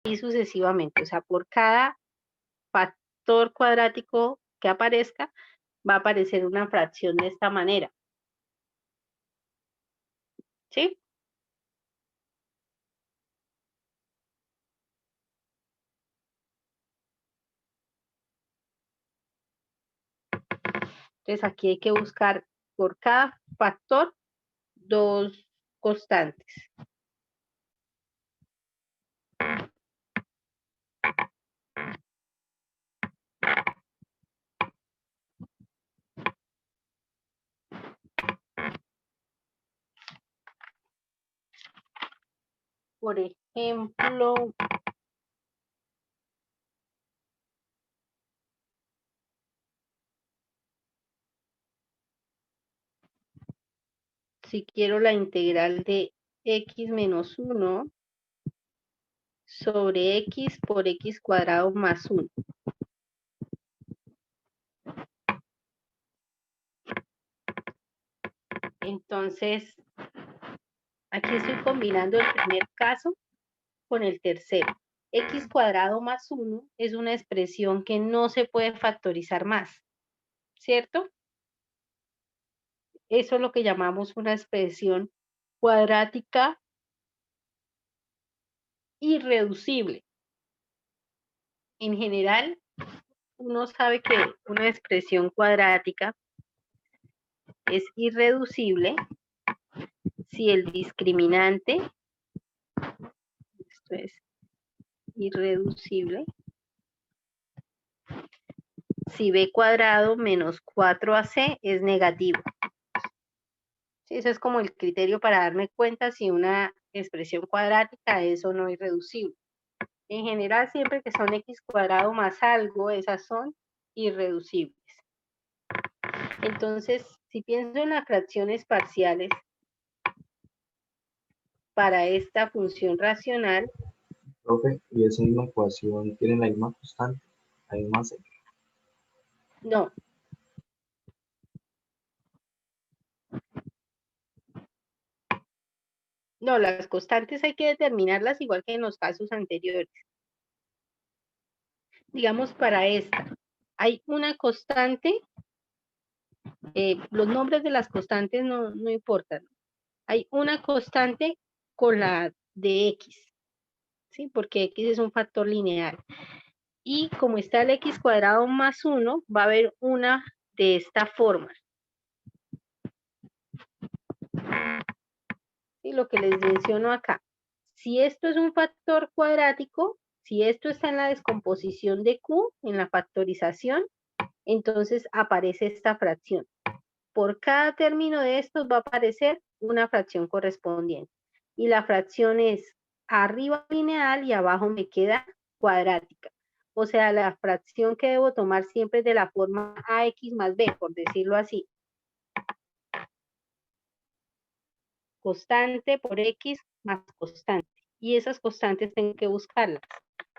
y sucesivamente. O sea, por cada factor cuadrático que aparezca, va a aparecer una fracción de esta manera. ¿Sí? Entonces aquí hay que buscar por cada factor 2 constantes. Por ejemplo, si quiero la integral de x menos 1 sobre x por x cuadrado más 1. Entonces, aquí estoy combinando el primer caso con el tercero. X cuadrado más 1 es una expresión que no se puede factorizar más, ¿cierto? Eso es lo que llamamos una expresión cuadrática irreducible. En general, uno sabe que una expresión cuadrática es irreducible si el discriminante, esto es irreducible, si b cuadrado menos 4ac es negativo. Sí, eso es como el criterio para darme cuenta si una expresión cuadrática es o no irreducible. En general, siempre que son x cuadrado más algo, esas son irreducibles. Entonces, si pienso en las fracciones parciales para esta función racional. Profe, ¿y esa misma ecuación tiene la misma constante? ¿La misma C? No. No, las constantes hay que determinarlas igual que en los casos anteriores. Digamos, para esta, hay una constante, los nombres de las constantes no importan. Hay una constante con la de x, ¿sí? Porque x es un factor lineal. Y como está el x cuadrado más 1, va a haber una de esta forma. Y lo que les menciono acá. Si esto es un factor cuadrático, si esto está en la descomposición de Q, en la factorización, entonces aparece esta fracción. Por cada término de estos va a aparecer una fracción correspondiente. Y la fracción es arriba lineal y abajo me queda cuadrática. O sea, la fracción que debo tomar siempre es de la forma ax más b, por decirlo así. Constante por x más constante. Y esas constantes tengo que buscarlas.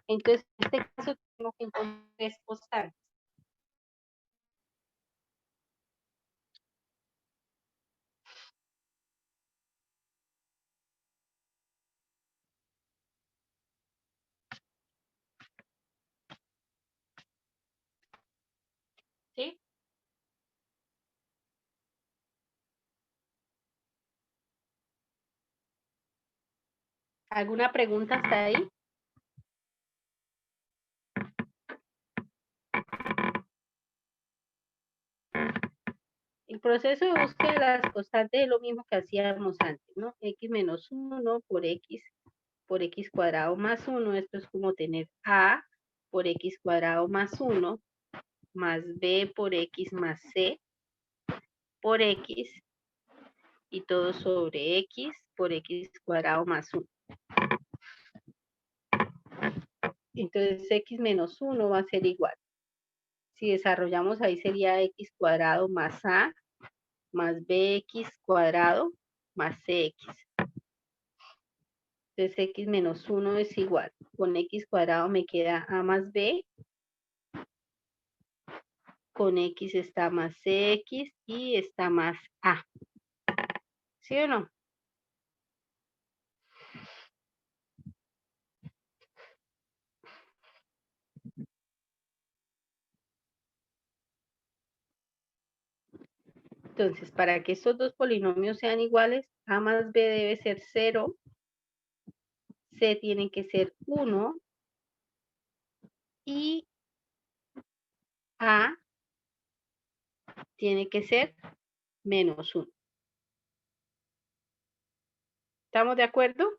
Entonces, en este caso tengo que encontrar 3 constantes. ¿Sí? ¿Alguna pregunta hasta ahí? El proceso de búsqueda de las constantes es lo mismo que hacíamos antes, ¿no? X menos 1 por x cuadrado más 1. Esto es como tener a por x cuadrado más 1 más b por x más c por x y todo sobre x por x cuadrado más 1. Entonces x menos 1 va a ser igual. Si desarrollamos ahí sería x cuadrado más a más bx cuadrado más cx. Entonces x menos 1 es igual. Con x cuadrado me queda a más b. Con x está más cx y está más a. ¿Sí o no? Entonces, para que estos dos polinomios sean iguales, a más b debe ser 0, c tiene que ser 1 y a tiene que ser menos 1. ¿Estamos de acuerdo?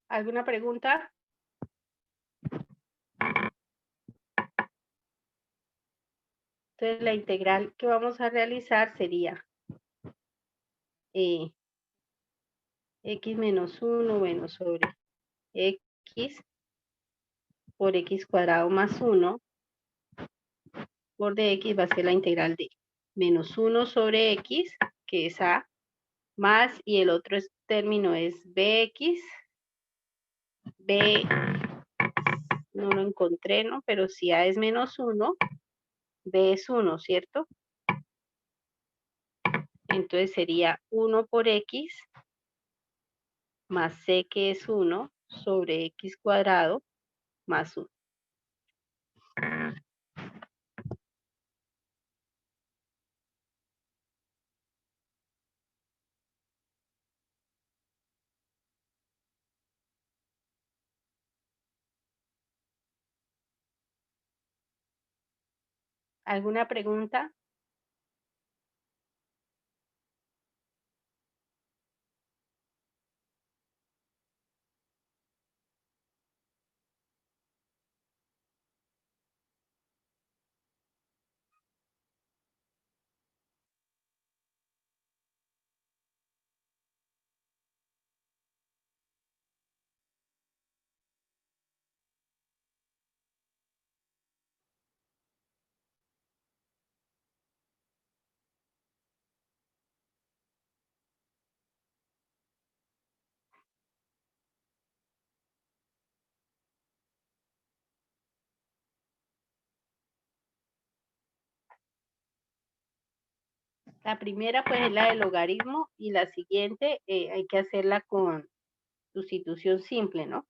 ¿Alguna pregunta? Entonces, la integral que vamos a realizar sería x menos 1, bueno, sobre x por x cuadrado más 1 por dx va a ser la integral de menos 1 sobre x, que es a, más, y el otro término es bx, b, no lo encontré, ¿no? Pero si a es menos 1, b es 1, ¿cierto? Entonces sería 1 por x más c, que es 1, sobre x cuadrado más 1. ¿Alguna pregunta? La primera pues es la del logaritmo y la siguiente hay que hacerla con sustitución simple, ¿no?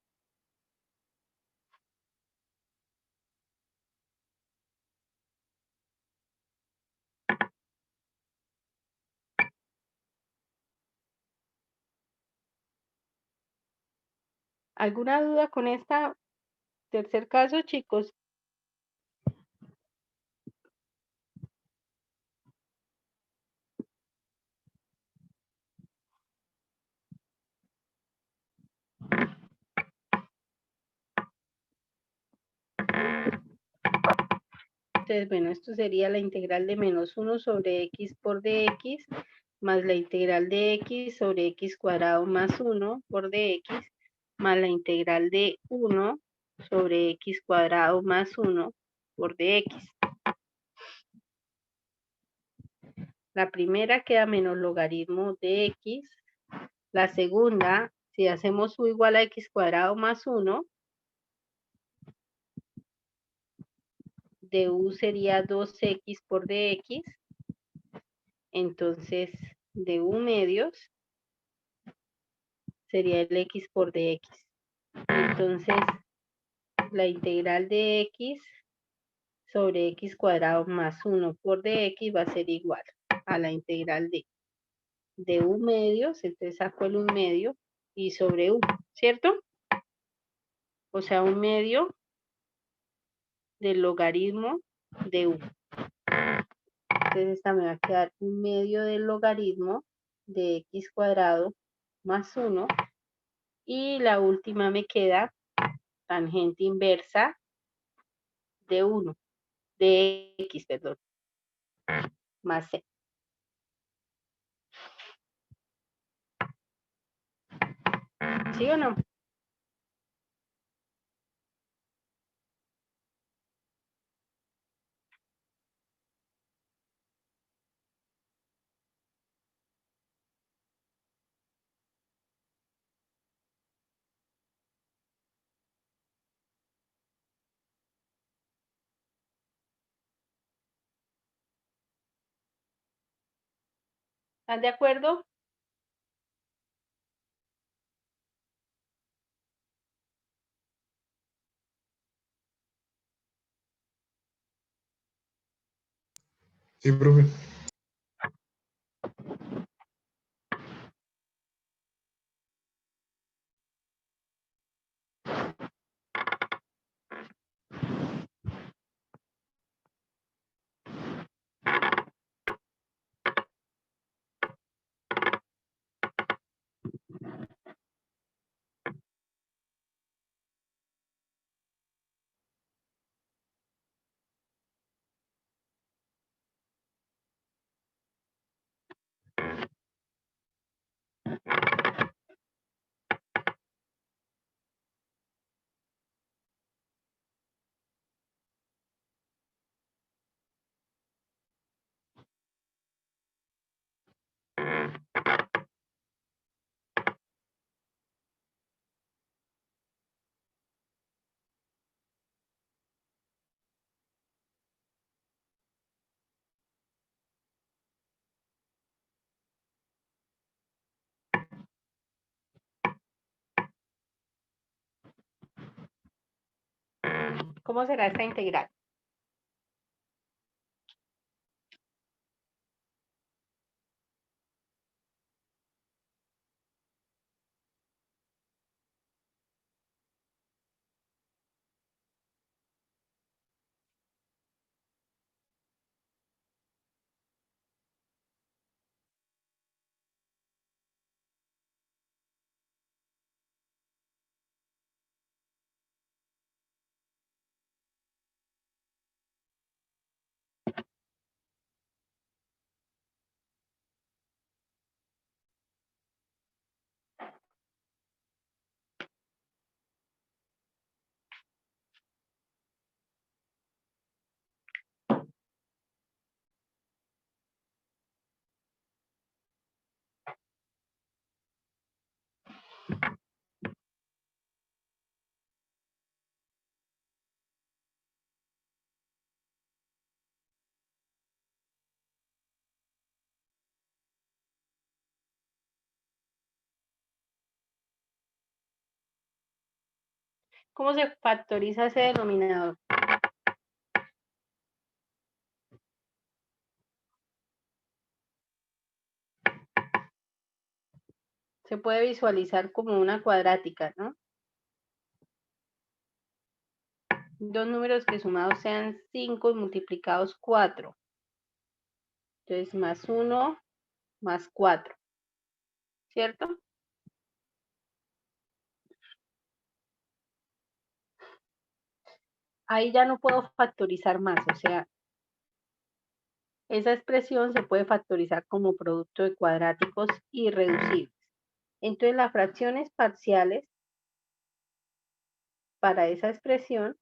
¿Alguna duda con esta tercer caso, chicos? Entonces, bueno, esto sería la integral de menos 1 sobre x por dx más la integral de x sobre x cuadrado más 1 por dx más la integral de 1 sobre x cuadrado más 1 por dx. La primera queda menos logaritmo de x. La segunda, si hacemos u igual a x cuadrado más 1, du sería 2x por dx. Entonces, du medios sería el x por dx. Entonces, la integral de x sobre x cuadrado más 1 por dx va a ser igual a la integral de u medios, entonces saco el 1 medio y sobre u, ¿cierto? O sea, 1 medio del logaritmo de u. Entonces esta me va a quedar 1 medio del logaritmo de x cuadrado más 1 y la última me queda tangente inversa de 1. de x, perdón, más c. ¿Sí o no? ¿Están de acuerdo? Sí, profe. ¿Cómo será esta integral? ¿Cómo se factoriza ese denominador? Se puede visualizar como una cuadrática, ¿no? Dos números que sumados sean 5 y multiplicados 4. Entonces, más 1 más 4, ¿cierto? Ahí ya no puedo factorizar más, o sea, esa expresión se puede factorizar como producto de cuadráticos irreducibles. Entonces, las fracciones parciales para esa expresión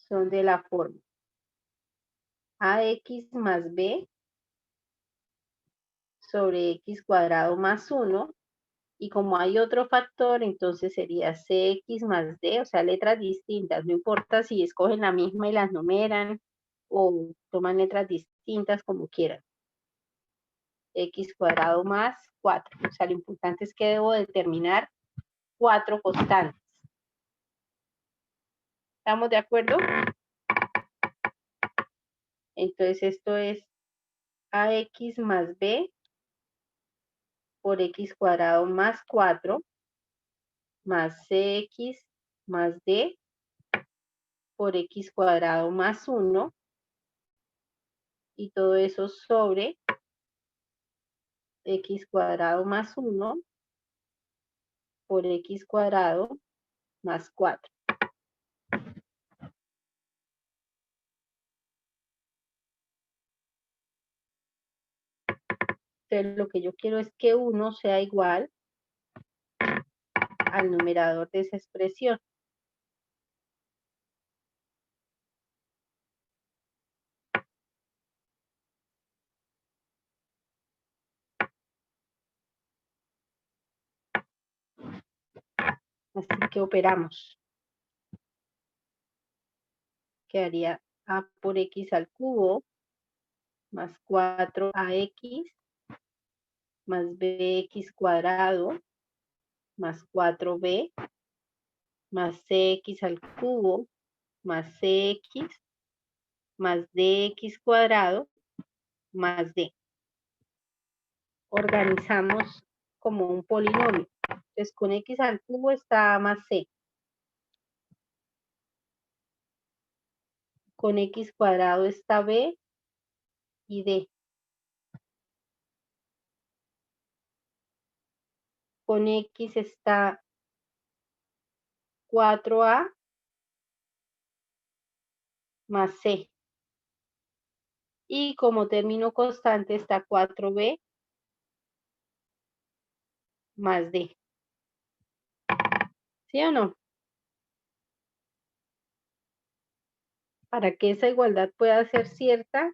son de la forma ax más b sobre x cuadrado más 1, y como hay otro factor, entonces sería cx más d, o sea, letras distintas, no importa si escogen la misma y las numeran o toman letras distintas como quieran. X cuadrado más 4, o sea, lo importante es que debo determinar 4 constantes. ¿Estamos de acuerdo? Entonces esto es ax más b por x cuadrado más 4 más cx más d por x cuadrado más 1, y todo eso sobre x cuadrado más 1 por x cuadrado más 4. Entonces, lo que yo quiero es que 1 sea igual al numerador de esa expresión. Así que operamos. Quedaría a por x al cubo más 4ax más bx cuadrado más 4b más cx al cubo más cx más dx cuadrado más d. Organizamos como un polinomio. Entonces con x al cubo está más c. Con x cuadrado está b y d. Con x está 4a más c. Y como término constante está 4b más d. ¿Sí o no? Para que esa igualdad pueda ser cierta,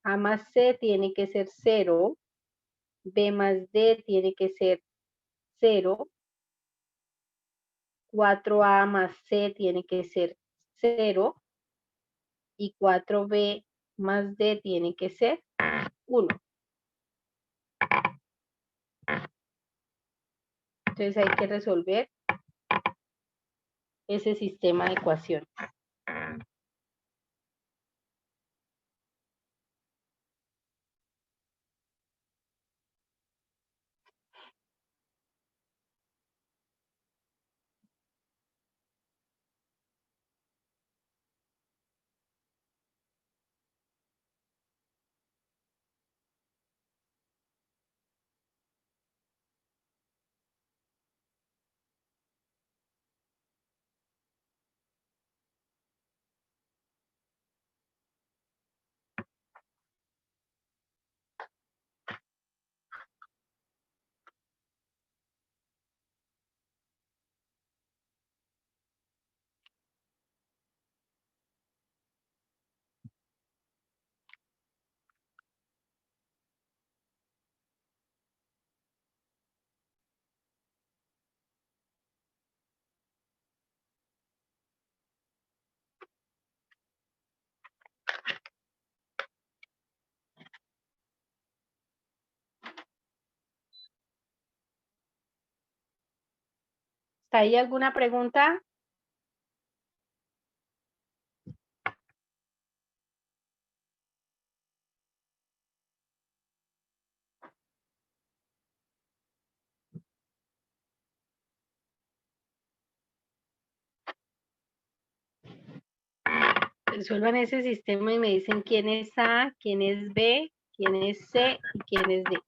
a más c tiene que ser 0, b más d tiene que ser 0, 4a más c tiene que ser 0 y 4b más d tiene que ser 1. Entonces hay que resolver ese sistema de ecuaciones. ¿Hay alguna pregunta? Resuelvan ese sistema y me dicen quién es A, quién es B, quién es C y quién es D.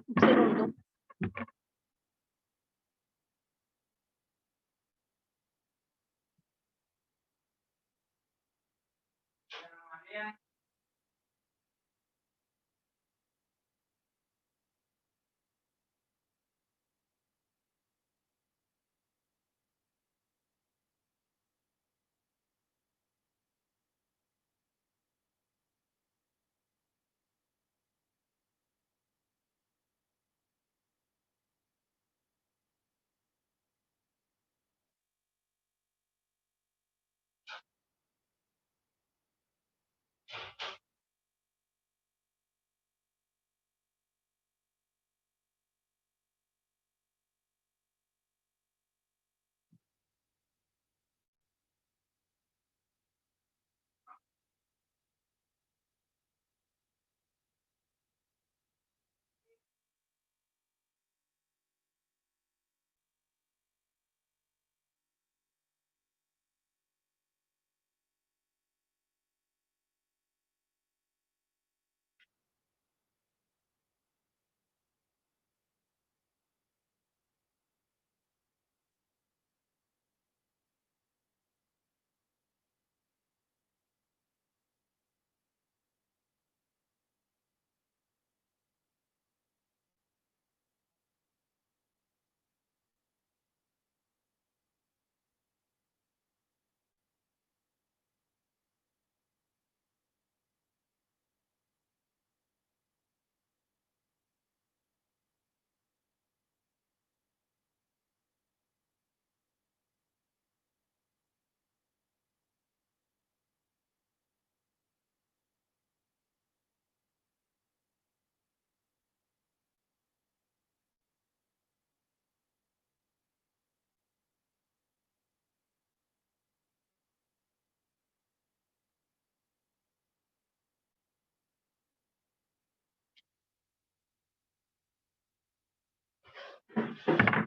Un segundo.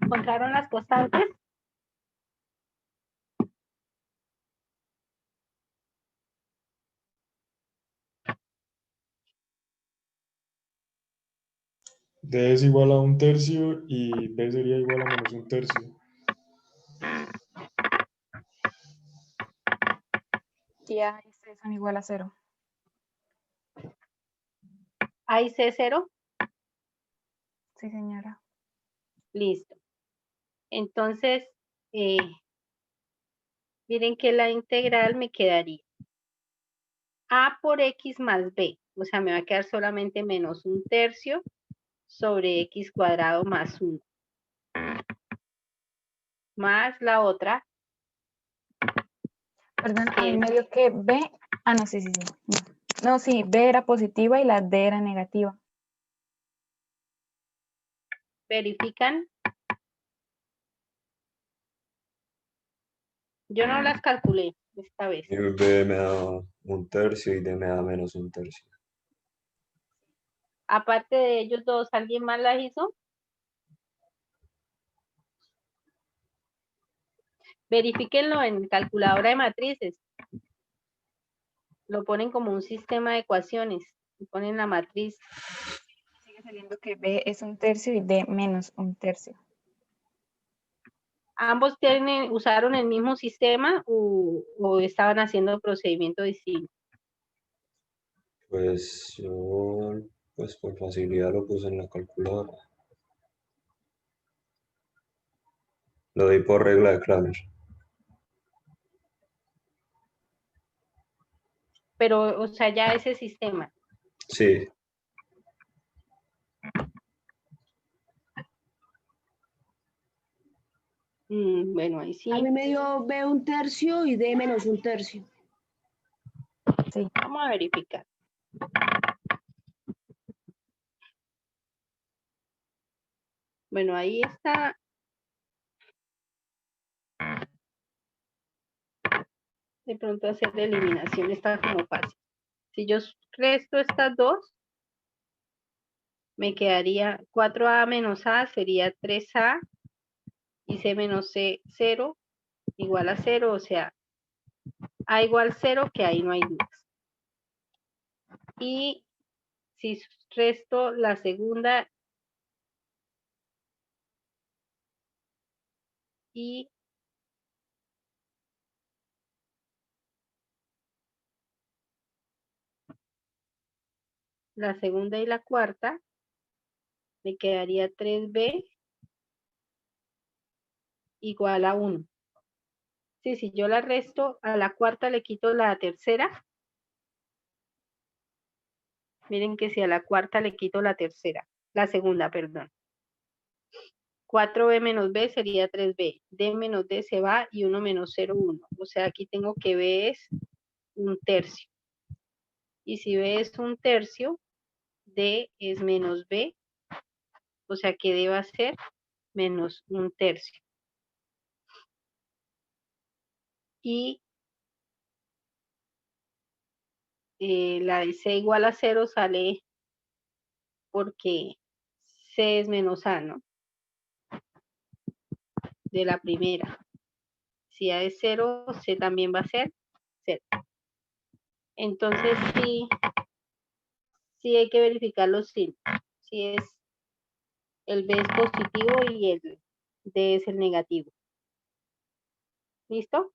¿Encontraron las constantes? D es igual a 1/3 y B sería igual a menos 1/3. Y A y C son igual a 0. A y C 0. Sí, señora. Listo. Entonces, miren que la integral me quedaría A por X más B. O sea, me va a quedar solamente menos 1/3 sobre X cuadrado más 1. Más la otra. Perdón, a mí me dio que B. Ah, no, sí. No, sí, B era positiva y la D era negativa. ¿Verifican? Yo no las calculé esta vez. Y B me da 1/3 y D me da menos 1/3. Aparte de ellos dos, ¿alguien más las hizo? Verifíquenlo en calculadora de matrices. Lo ponen como un sistema de ecuaciones. Y ponen la matriz. Sigue saliendo que B es 1/3 y D menos 1/3. ¿Ambos usaron el mismo sistema o estaban haciendo procedimiento distinto? Pues yo, pues por facilidad lo puse en la calculadora. Lo di por regla de Kramer. Pero, o sea, ya ese sistema. Sí. Bueno, ahí sí. A mí me dio B 1/3 y D menos 1/3. Sí. Vamos a verificar. Bueno, ahí está. De pronto hacer la eliminación está como fácil. Si yo resto estas dos, me quedaría 4A menos A sería 3A y C menos C 0 igual a 0, o sea, A igual 0, que ahí no hay dudas. Y si resto la segunda y la cuarta, me quedaría 3B igual a 1. Sí, si yo la resto, a la cuarta le quito la tercera. Miren que si a la cuarta le quito la segunda, perdón. 4B menos B sería 3B. D menos D se va y 1 menos 0, 1. O sea, aquí tengo que B es 1/3. Y si B es 1/3, D es menos B. O sea que D va a ser menos 1/3. Y la de C igual a 0 sale porque C es menos A, ¿no? De la primera. Si A es 0, C también va a ser 0. Entonces sí hay que verificar los signos. Si es el B es positivo y el D es el negativo. ¿Listo?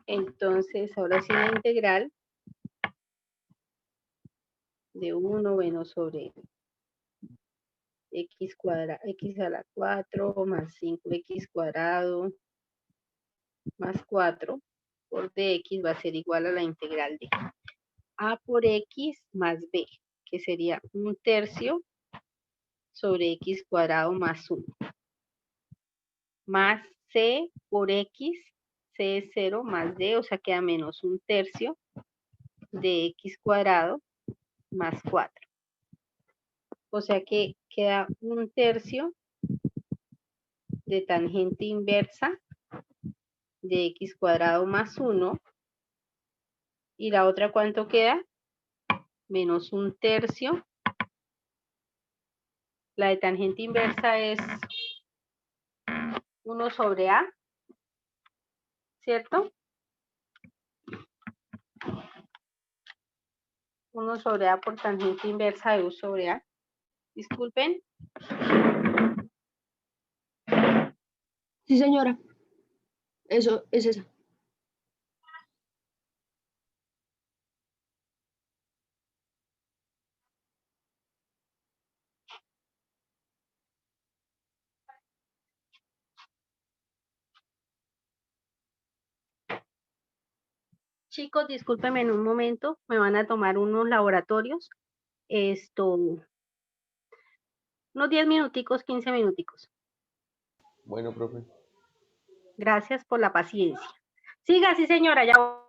Entonces, ahora sí la integral de 1 menos sobre x cuadrado, x a la 4 más 5x cuadrado más 4 por dx va a ser igual a la integral de A por X más B, que sería 1/3 sobre X cuadrado más 1. Más C por X, C es 0 más D, o sea, queda menos 1/3 de X cuadrado más 4. O sea que queda 1/3 de tangente inversa de X cuadrado más 1. Y la otra, ¿cuánto queda? Menos 1/3. La de tangente inversa es 1 sobre A, ¿cierto? 1 sobre A por tangente inversa de U sobre A. Disculpen. Sí, señora. Eso es esa. Chicos, discúlpenme en un momento, me van a tomar unos laboratorios. Unos 10 minuticos, 15 minuticos. Bueno, profe. Gracias por la paciencia. Siga, sí, señora, ya voy.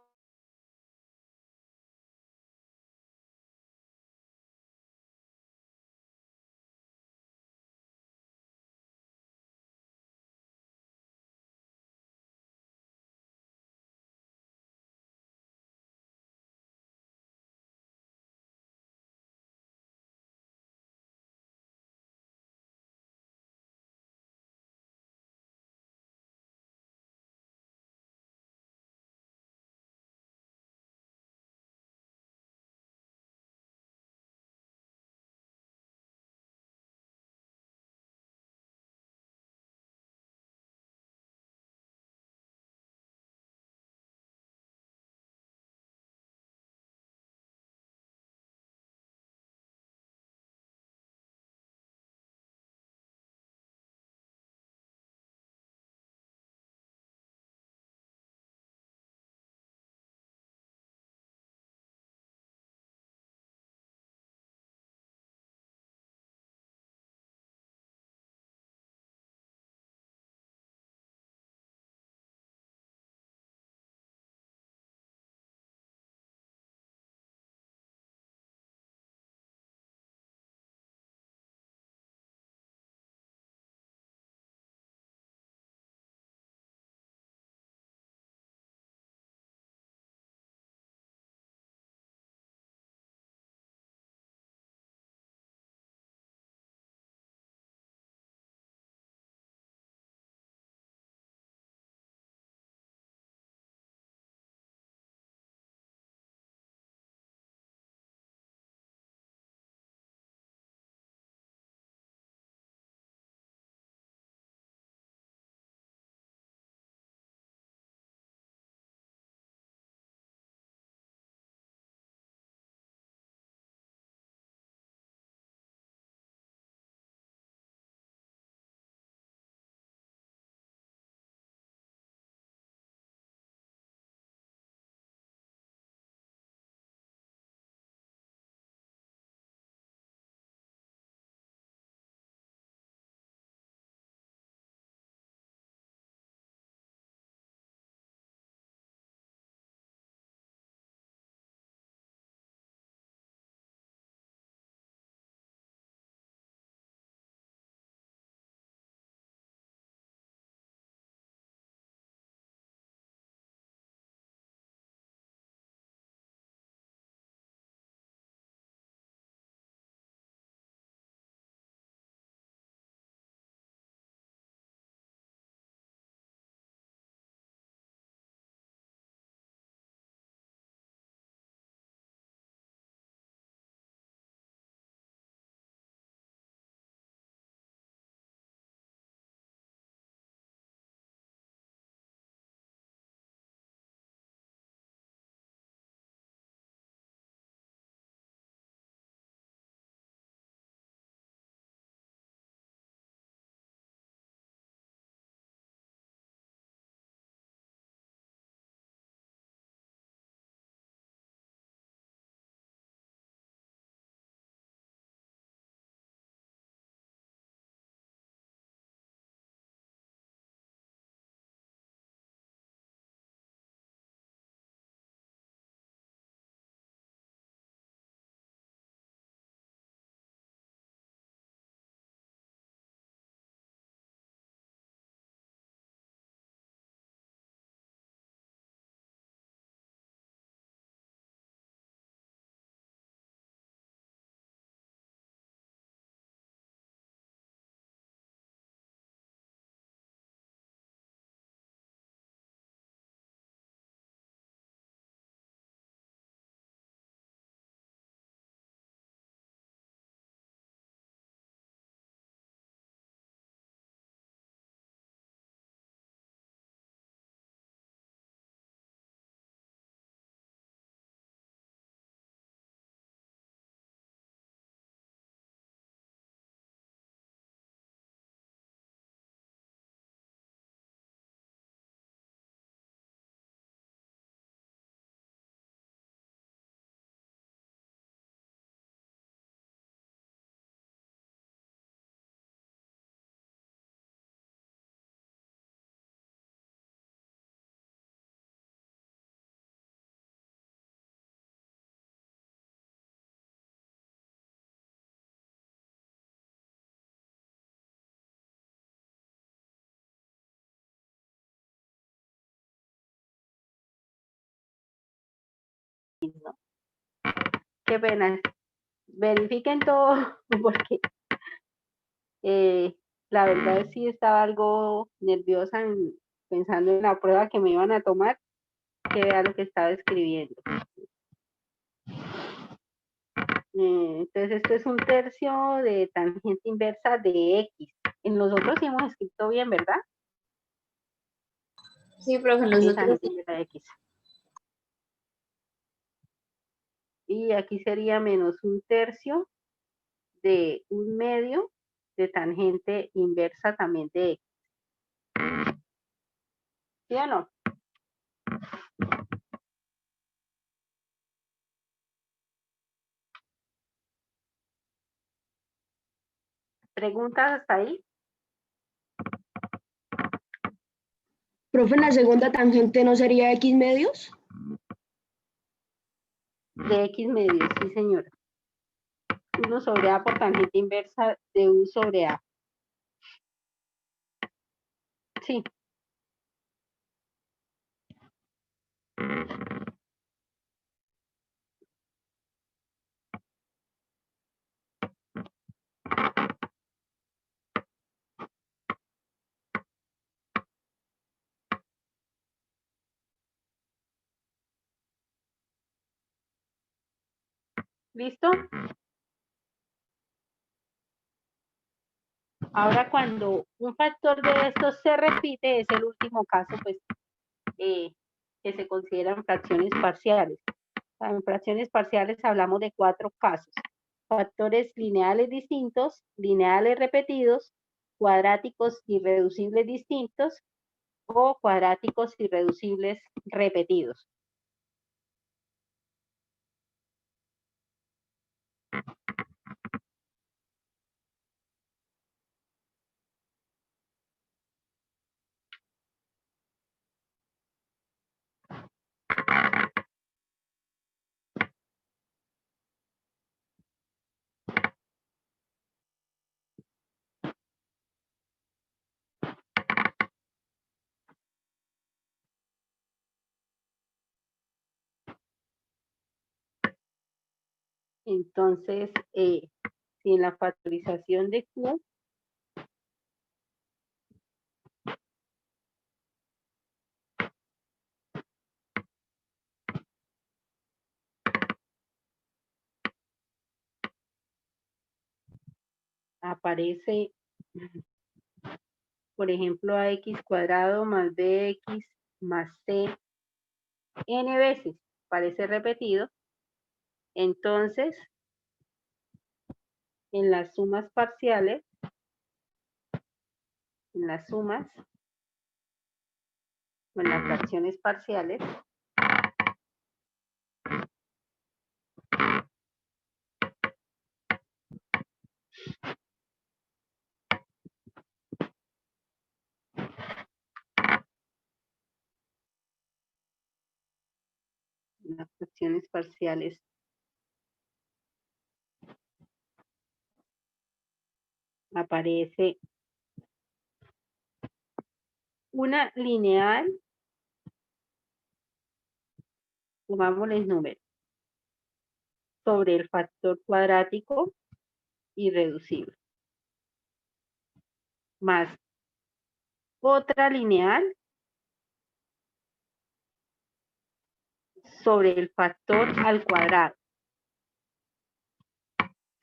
qué pena. Verifiquen todo porque la verdad sí estaba algo nerviosa pensando en la prueba que me iban a tomar, que era lo que estaba escribiendo. Entonces esto es 1/3 de tangente inversa de X. En los otros sí hemos escrito bien, ¿verdad? Sí, profe, Sí, nosotros tangente inversa de X. Y aquí sería menos 1/3 de 1/2 de tangente inversa también de X. ¿Sí o no? ¿Preguntas hasta ahí? Profe, la segunda tangente no sería X medios. De X medios, sí señora. 1 sobre A por tangente inversa de U sobre A. Sí. ¿Listo? Ahora cuando un factor de estos se repite, es el último caso, pues, que se consideran fracciones parciales. En fracciones parciales hablamos de 4 casos. Factores lineales distintos, lineales repetidos, cuadráticos irreducibles distintos o cuadráticos irreducibles repetidos. Entonces, si en la factorización de Q aparece, por ejemplo, ax cuadrado más bx más c n veces, parece repetido, entonces en las sumas parciales, en las sumas o en las fracciones parciales, en las fracciones parciales aparece una lineal, pongámosles número, sobre el factor cuadrático irreducible, más otra lineal sobre el factor al cuadrado.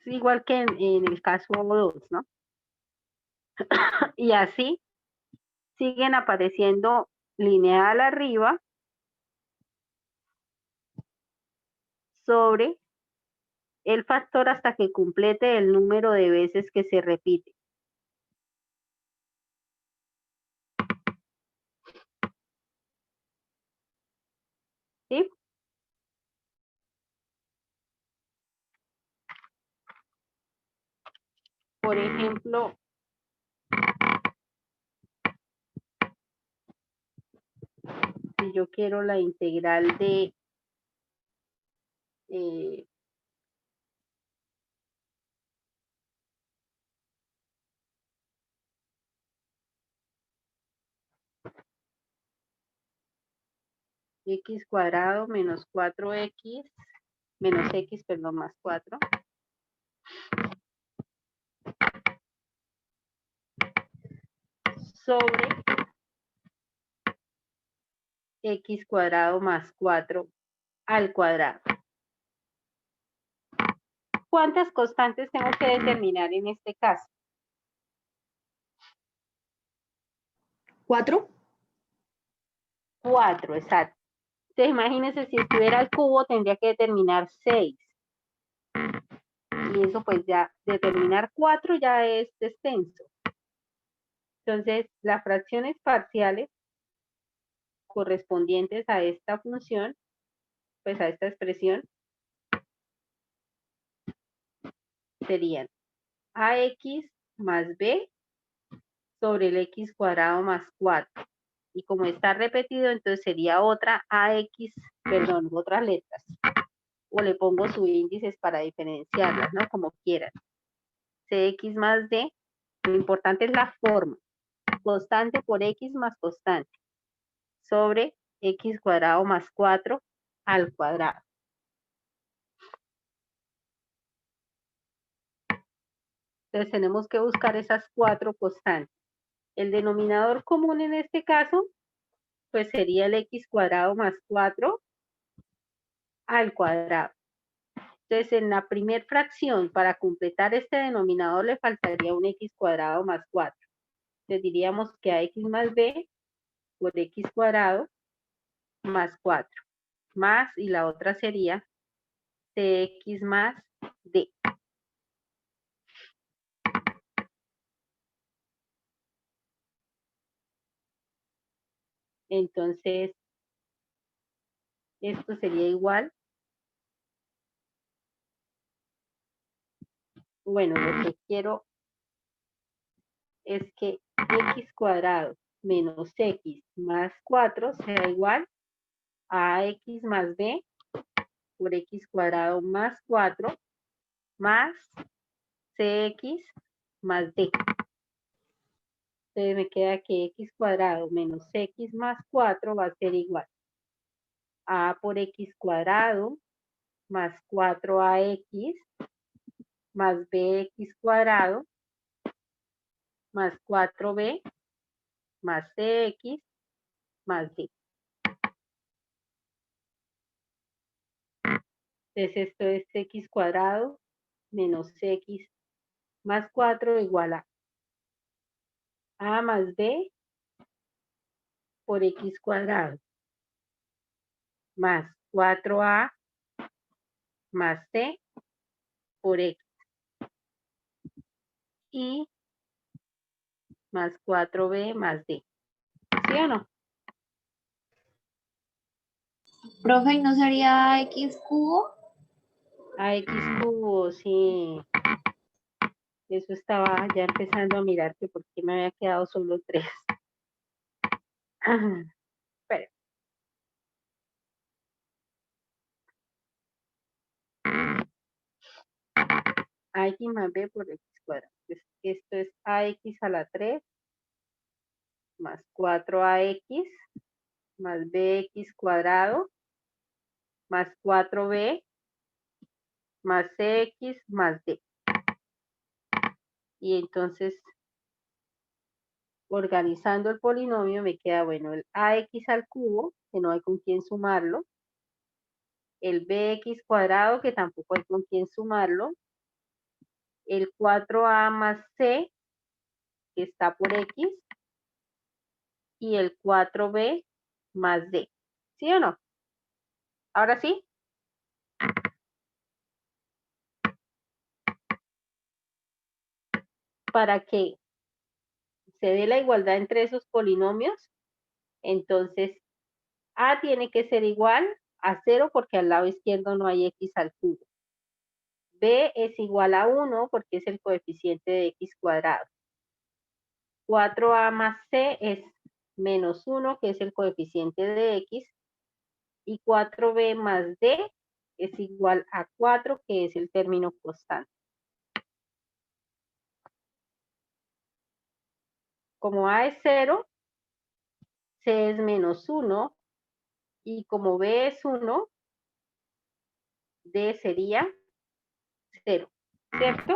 Es igual que en el caso 2, ¿no? Y así siguen apareciendo lineal arriba sobre el factor hasta que complete el número de veces que se repite. ¿Sí? Por ejemplo, si yo quiero la integral de x cuadrado menos 4x menos x, perdón, más 4. Sobre x cuadrado más 4 al cuadrado. ¿Cuántas constantes tengo que determinar en este caso? 4. 4, exacto. Entonces, imagínense, si estuviera al cubo, tendría que determinar 6. Y eso, pues ya, determinar 4 ya es extenso. Entonces, las fracciones parciales correspondientes a esta función, pues a esta expresión, serían ax más b sobre el x cuadrado más 4. Y como está repetido, entonces sería otra ax, perdón, otras letras. O le pongo subíndices para diferenciarlas, ¿no? Como quieran. Cx más d, lo importante es la forma. Constante por x más constante. Sobre x cuadrado más 4 al cuadrado. Entonces tenemos que buscar esas 4 constantes. El denominador común en este caso, pues sería el x cuadrado más 4 al cuadrado. Entonces, en la primera fracción, para completar este denominador, le faltaría un x cuadrado más 4. Entonces, diríamos que a x más b por x cuadrado más 4. Más, y la otra sería cx más d. Entonces, esto sería igual. Bueno, lo que quiero es que x cuadrado menos x más 4 sea igual a x más b por x cuadrado más 4 más cx más d. Entonces me queda que x cuadrado menos x más 4 va a ser igual a por x cuadrado más 4ax más bx cuadrado más 4b más cx más d. Entonces esto es x cuadrado menos x más 4 igual a más b por x cuadrado más 4a más c por x y más 4b más d. ¿Sí o no? Profe, ¿y no sería x cubo? X cubo, sí. Eso estaba ya empezando a mirar que por qué me había quedado solo 3. Espera. AX más B por X cuadrado. Esto es AX a la 3 más 4AX más BX cuadrado más 4B más CX más D. Y entonces, organizando el polinomio, me queda, bueno, el AX al cubo, que no hay con quién sumarlo, el BX cuadrado, que tampoco hay con quién sumarlo, el 4A más C, que está por X, y el 4B más D. ¿Sí o no? ¿Ahora sí? Para que se dé la igualdad entre esos polinomios, entonces A tiene que ser igual a 0 porque al lado izquierdo no hay X al cubo. B es igual a 1 porque es el coeficiente de X cuadrado. 4A más C es menos 1, que es el coeficiente de X. Y 4B más D es igual a 4, que es el término constante. Como A es 0, C es menos 1. Y como B es 1, D sería 0, ¿cierto?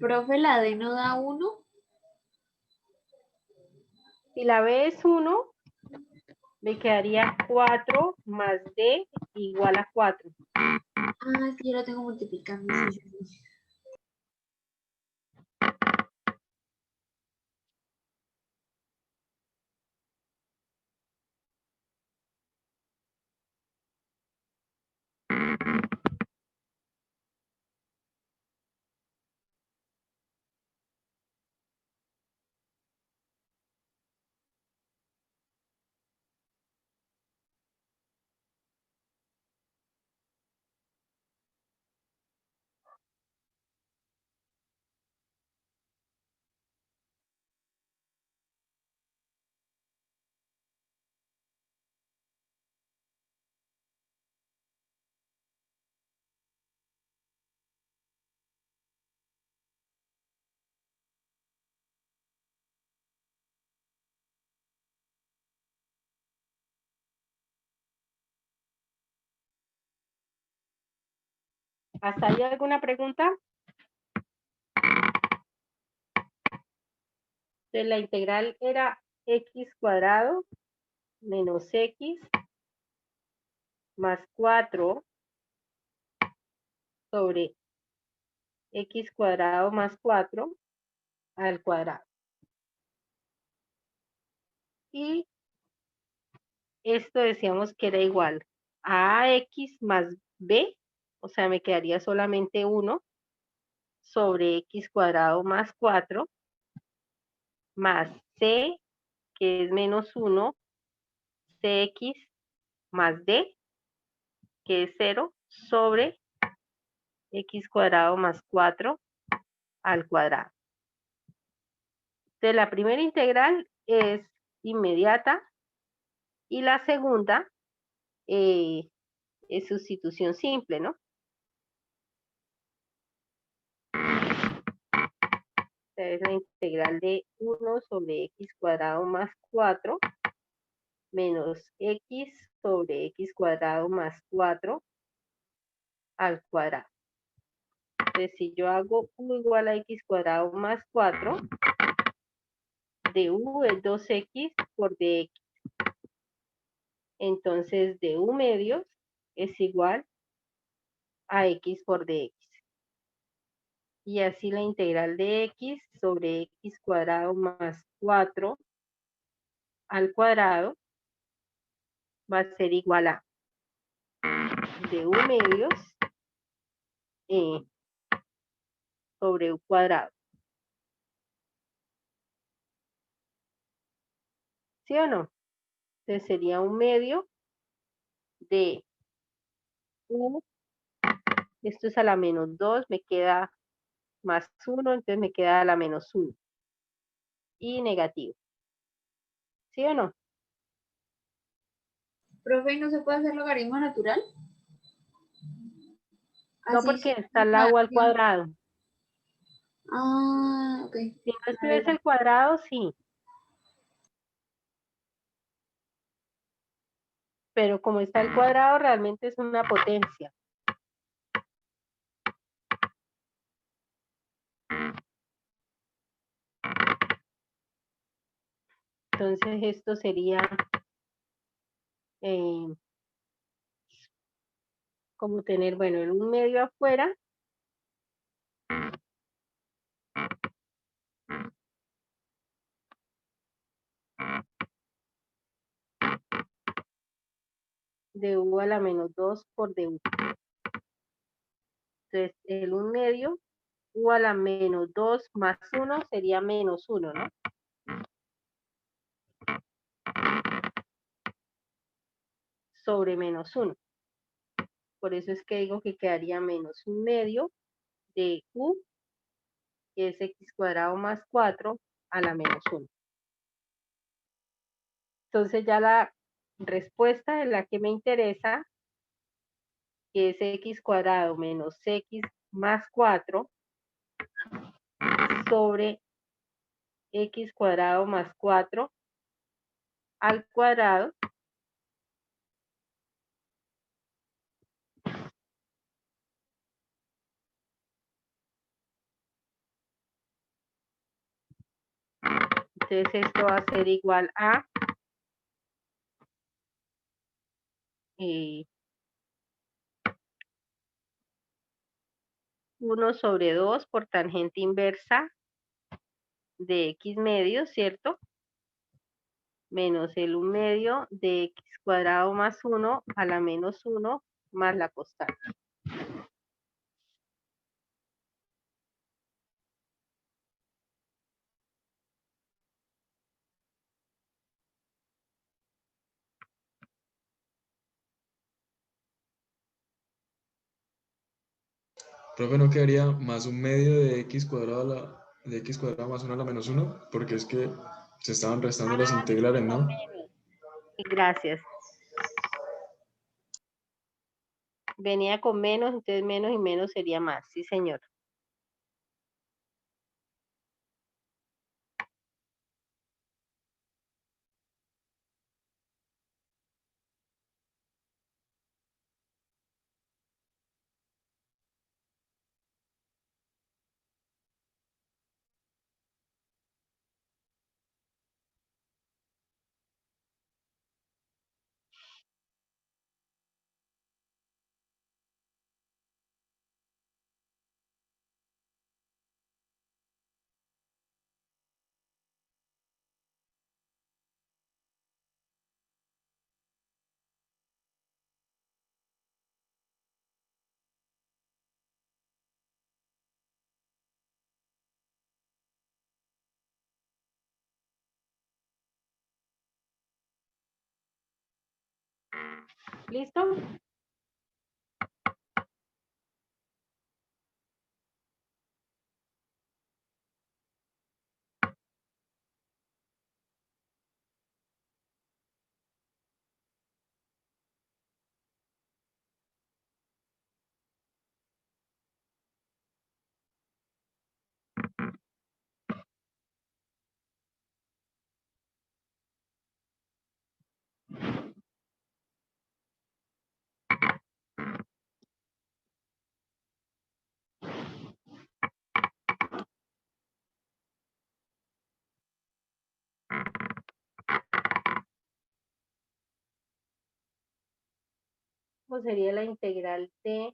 Profe, la D no da 1. Si la B es 1, me quedaría 4 más D igual a 4. Ah, sí, yo lo tengo multiplicando. Sí, sí, sí. ¿Hasta ahí alguna pregunta? Entonces, la integral era x cuadrado menos x más 4 sobre x cuadrado más 4 al cuadrado. Y esto decíamos que era igual a ax más b, o sea, me quedaría solamente 1 sobre x cuadrado más 4 más c, que es menos 1, cx más d, que es 0, sobre x cuadrado más 4 al cuadrado. Entonces, la primera integral es inmediata y la segunda es sustitución simple, ¿no? Es la integral de 1 sobre x cuadrado más 4 menos x sobre x cuadrado más 4 al cuadrado. Entonces, si yo hago u igual a x cuadrado más 4, de u es 2x por dx. Entonces, de u medios es igual a x por dx. Y así la integral de x sobre x cuadrado más 4 al cuadrado va a ser igual a de u medios sobre u cuadrado. ¿Sí o no? Entonces sería un medio de u, esto es a la menos 2, me queda más 1, entonces me queda a la menos 1. Y negativo. ¿Sí o no? Profe, ¿y no se puede hacer logaritmo natural? No, Así porque sí. está la u al cuadrado. Ah, ok. Si no escribes el cuadrado, sí. Pero como está el cuadrado, realmente es una potencia. Entonces esto sería como tener, bueno, en un medio afuera de u a la menos 2 por du. Entonces, el 1 medio, u a la menos 2 más 1 sería menos 1, ¿no? Sobre menos 1. Por eso es que digo que quedaría menos 1 medio de u, que es x cuadrado más 4 a la menos 1. Entonces ya la respuesta de la que me interesa, que es x cuadrado menos x más 4 sobre x cuadrado más 4 al cuadrado, entonces esto va a ser igual a 1 sobre 2 por tangente inversa de x medio, ¿cierto? Menos el 1 medio de x cuadrado más 1 a la menos 1 más la constante. Profe, ¿no quedaría más 1 medio de x cuadrado de x cuadrado más 1 a la menos 1? Porque es que se estaban restando las integrales, ¿no? Gracias. Venía con menos, entonces menos y menos sería más. Sí, señor. ¿Listo? Pues sería la integral de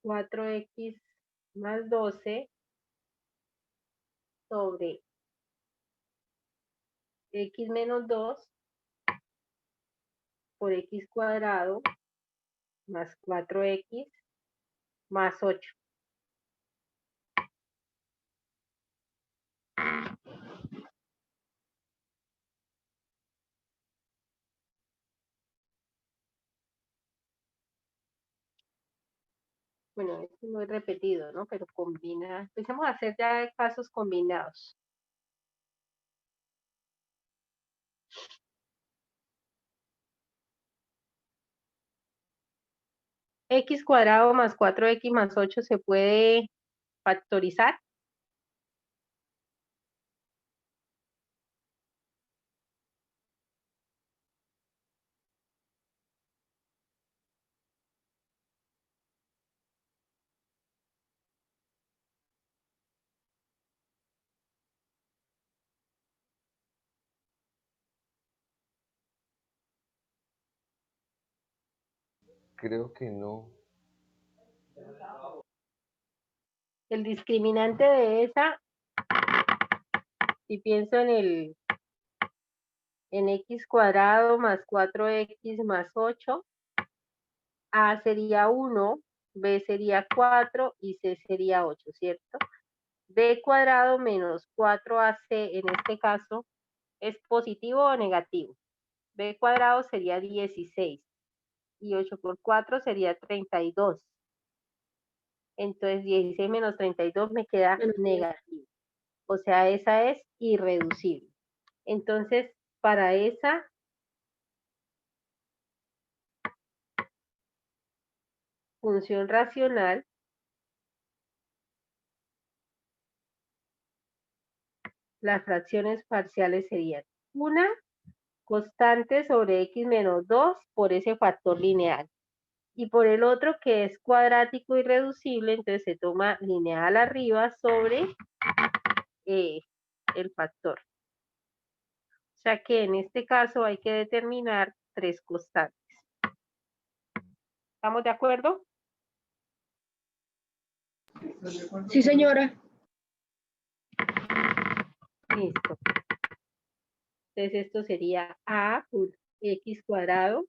4x más 12 sobre x menos 2 por x cuadrado más 4x más 8. Bueno, esto no es repetido, ¿no? Pero combina. Empecemos a hacer ya casos combinados. X cuadrado más 4x más 8 se puede factorizar. Creo que no. El discriminante de esa, si pienso en el en x cuadrado más 4x más 8, a sería 1, b sería 4 y c sería 8, ¿cierto? b cuadrado menos 4ac en este caso es positivo o negativo. B cuadrado sería 16 y 8 por 4 sería 32. Entonces 16 menos 32 me queda negativo. O sea, esa es irreducible. Entonces, para esa función racional, las fracciones parciales serían una constante sobre x menos 2 por ese factor lineal. Y por el otro que es cuadrático y reducible, entonces se toma lineal arriba sobre el factor. O sea que en este caso hay que determinar 3 constantes. ¿Estamos de acuerdo? Sí, señora. Listo. Entonces esto sería a por x cuadrado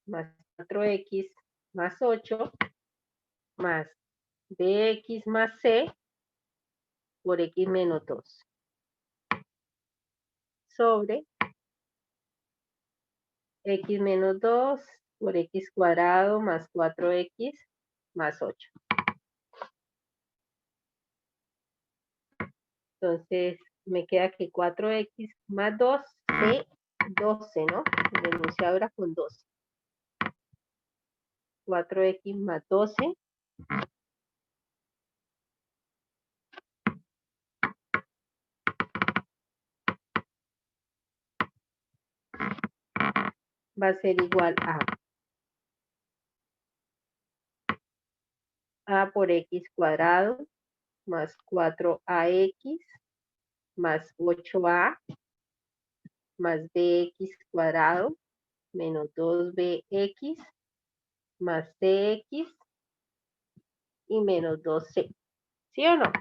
más 4x más 8 más bx más c por x menos 2 sobre x menos 2 por x cuadrado más 4x más 8. Entonces me queda que 4x más 2, c 12, ¿no? El enunciado era con 12. 4x más 12 va a ser igual a por x cuadrado más 4ax más 8a más bx cuadrado menos 2bx más cx y menos 2c. ¿Sí o no?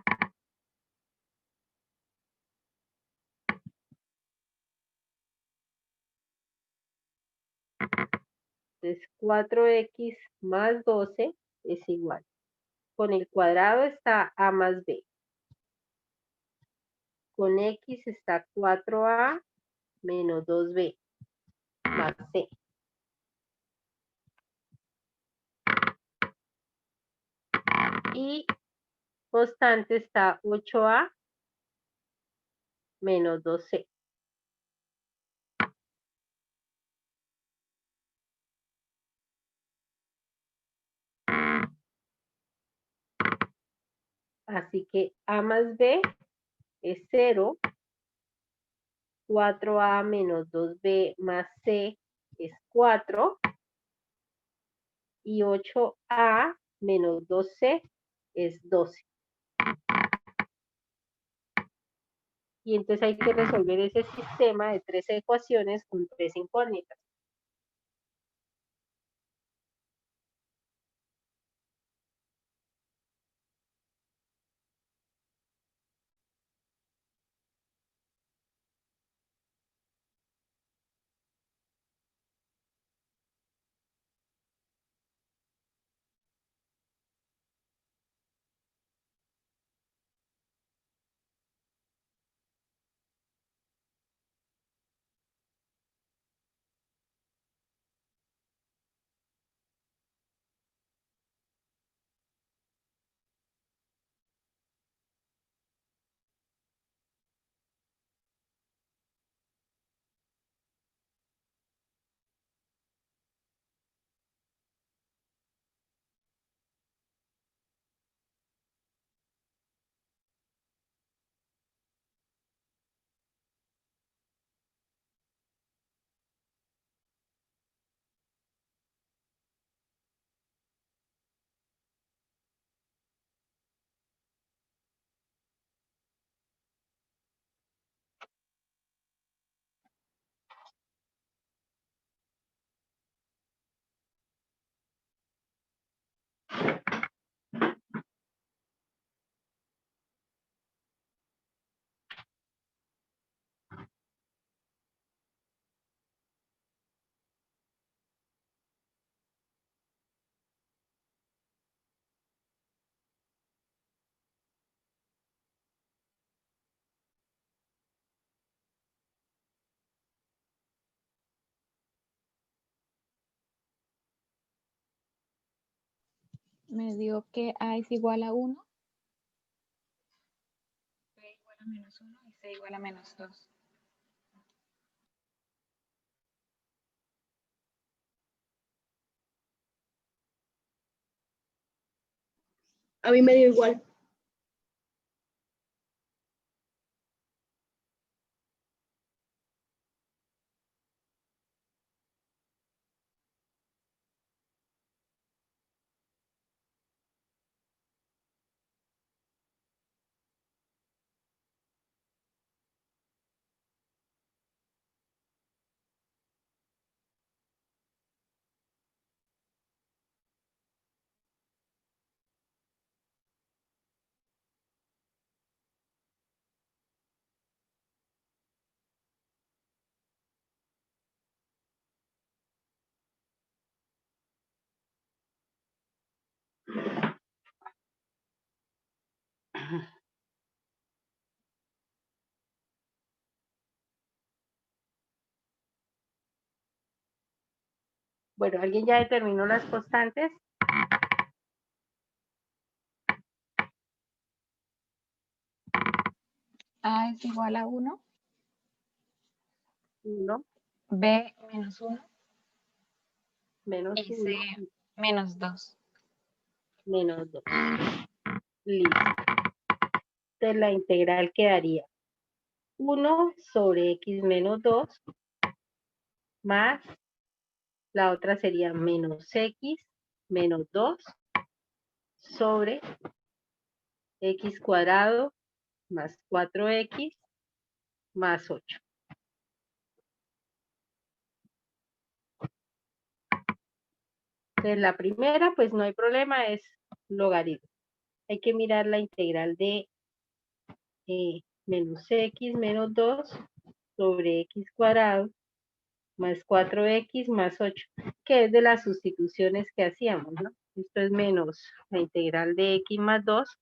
Entonces 4x más 12 es igual. Con el cuadrado está a más b. Con x está 4a menos 2b más c. Y constante está 8a menos 2c. Así que a más b es 0. 4a menos 2b más c es 4. Y 8a menos 2c es 12. Y entonces hay que resolver ese sistema de 3 ecuaciones con 3 incógnitas. Me dio que A es igual a 1, B igual a menos 1 y C igual a menos 2. A mí me dio igual. Bueno, ¿alguien ya determinó las constantes? A es igual a 1, 1 B menos 1 menos y 1 C menos 2. menos 2. Listo. Entonces la integral quedaría 1 sobre x menos 2 más, la otra sería menos x menos 2 sobre x cuadrado más 4x más 8. Entonces la primera, pues no hay problema, es logaritmo. Hay que mirar la integral de menos x menos 2 sobre x cuadrado más 4x más 8, que es de las sustituciones que hacíamos, ¿no? Esto es menos la integral de x más 2,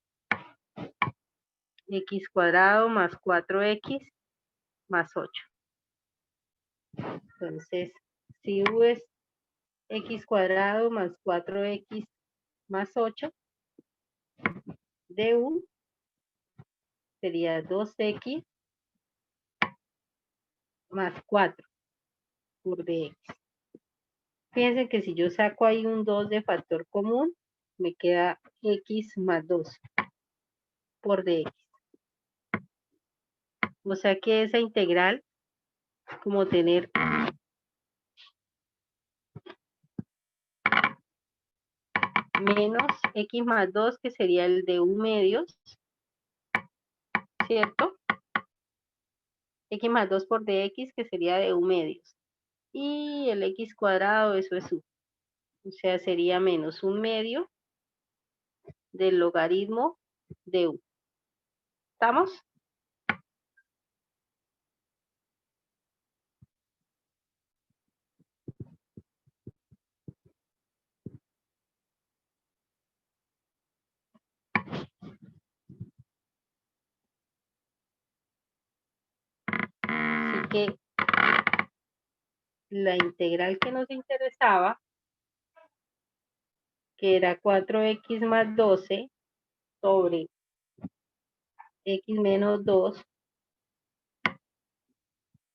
x cuadrado más 4x más 8. Entonces, si u es x cuadrado más 4x más 8, du sería 2x más 4 por dx. Fíjense que si yo saco ahí un 2 de factor común, me queda x más 2 por dx. O sea que esa integral, como tener menos x más 2, que sería el de u medios, ¿cierto? X más 2 por dx, que sería de u medios. Y el x cuadrado, eso es u. O sea, sería menos un medio del logaritmo de u. ¿Estamos? Así que la integral que nos interesaba, que era 4x más 12 sobre x menos 2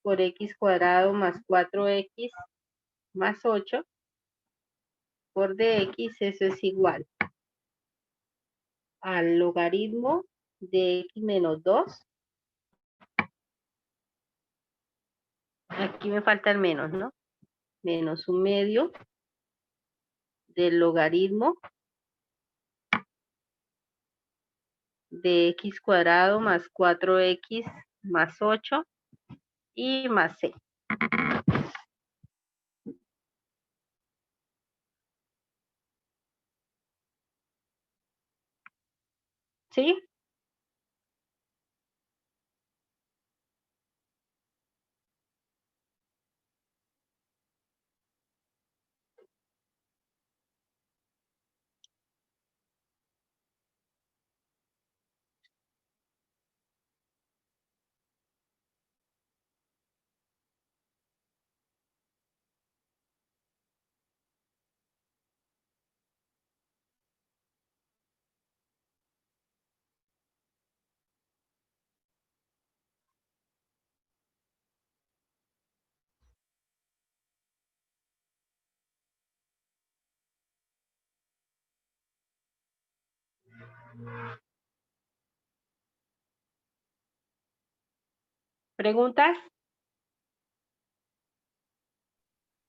por x cuadrado más 4x más 8 por dx, eso es igual al logaritmo de x menos 2. Aquí me falta el menos, ¿no? Menos un medio del logaritmo de x cuadrado más 4x más 8 y más c. ¿Sí? ¿Preguntas?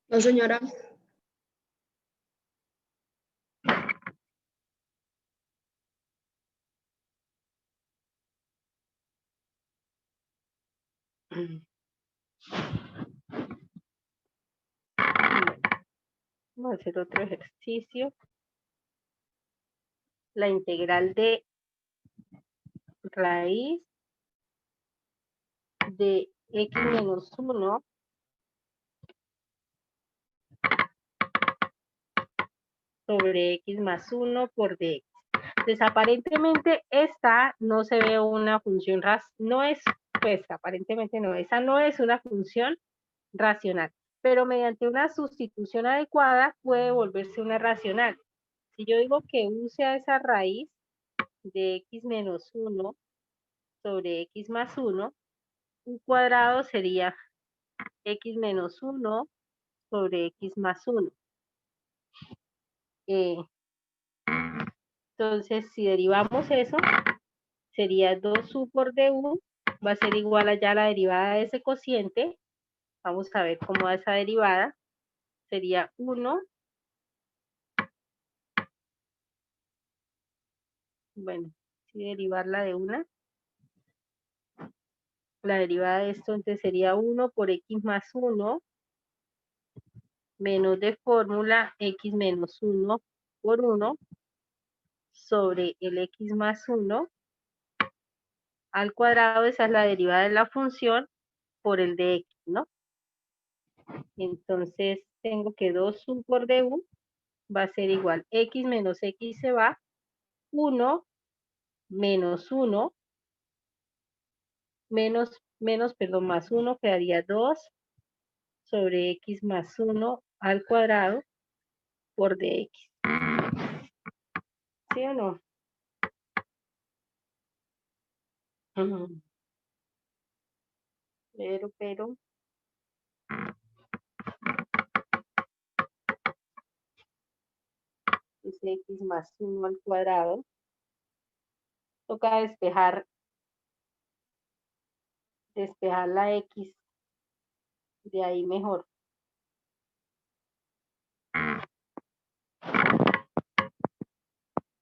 No, señora. Vamos a hacer otro ejercicio. La integral de raíz de x menos 1 sobre x más 1 por dx. Entonces, aparentemente, esta no se ve una función, no es, pues, aparentemente no, esa no es una función racional, pero mediante una sustitución adecuada puede volverse una racional. Si yo digo que u sea esa raíz de x menos 1 sobre x más 1, u cuadrado sería x menos 1 sobre x más 1. Entonces, si derivamos eso, sería 2u por du, va a ser igual a ya la derivada de ese cociente. Vamos a ver cómo va esa derivada. Sería 1. Bueno, si derivarla de una. La derivada de esto entonces sería 1 por x más 1 menos de fórmula x menos 1 por 1 sobre el x más 1 al cuadrado. Esa es la derivada de la función por el de x, ¿no? Entonces tengo que 2u por du va a ser igual x menos x se va, 1 menos 1 perdón, más 1 quedaría 2 sobre x más 1 al cuadrado por dx. ¿Sí o no? Pero, es x más 1 al cuadrado. Toca despejar la x de ahí mejor.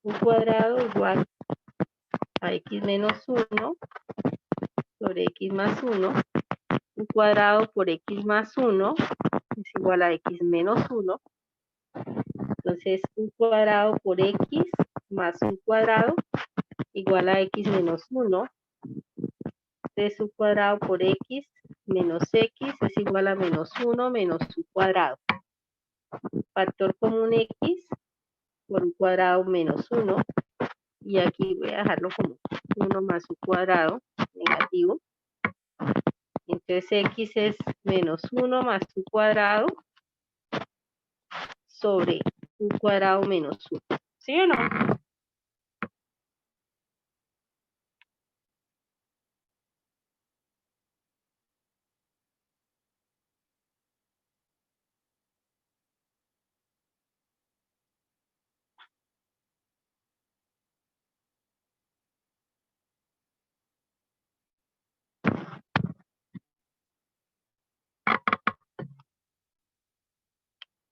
Un cuadrado igual a x menos 1 sobre x más 1. Un cuadrado por x más 1 es igual a x menos 1. Entonces, un cuadrado por x más un cuadrado igual a x menos 1. Entonces, un cuadrado por x menos x es igual a menos 1 menos un cuadrado. Factor común x por un cuadrado menos 1. Y aquí voy a dejarlo como 1 más un cuadrado negativo. Entonces, x es menos 1 más un cuadrado sobre un cuadrado menos 1. ¿Sí o no?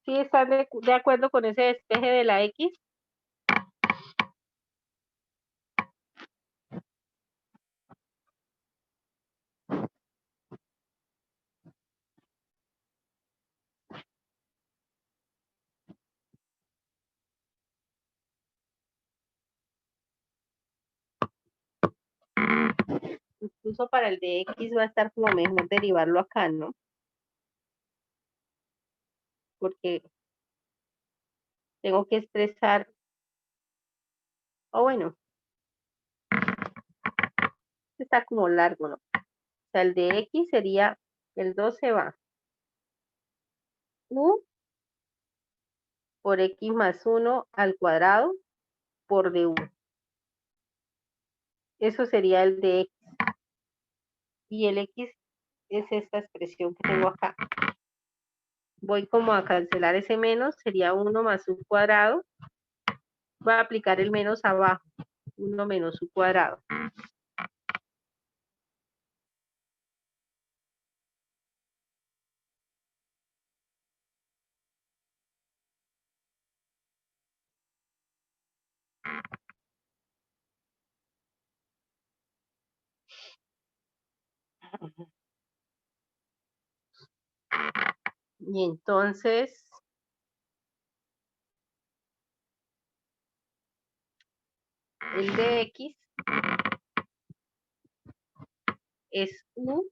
¿Sí están de acuerdo con ese despeje de la x? Incluso para el de x va a estar como mejor derivarlo acá, ¿no? Porque tengo que expresar, o bueno, está como largo, ¿no? O sea, el de x sería, el 2 se va. U por x más 1 al cuadrado por du. Eso sería el de x. Y el x es esta expresión que tengo acá. Voy como a cancelar ese menos, sería 1 más u cuadrado. Voy a aplicar el menos abajo, 1 menos u cuadrado. Y entonces, el de x es u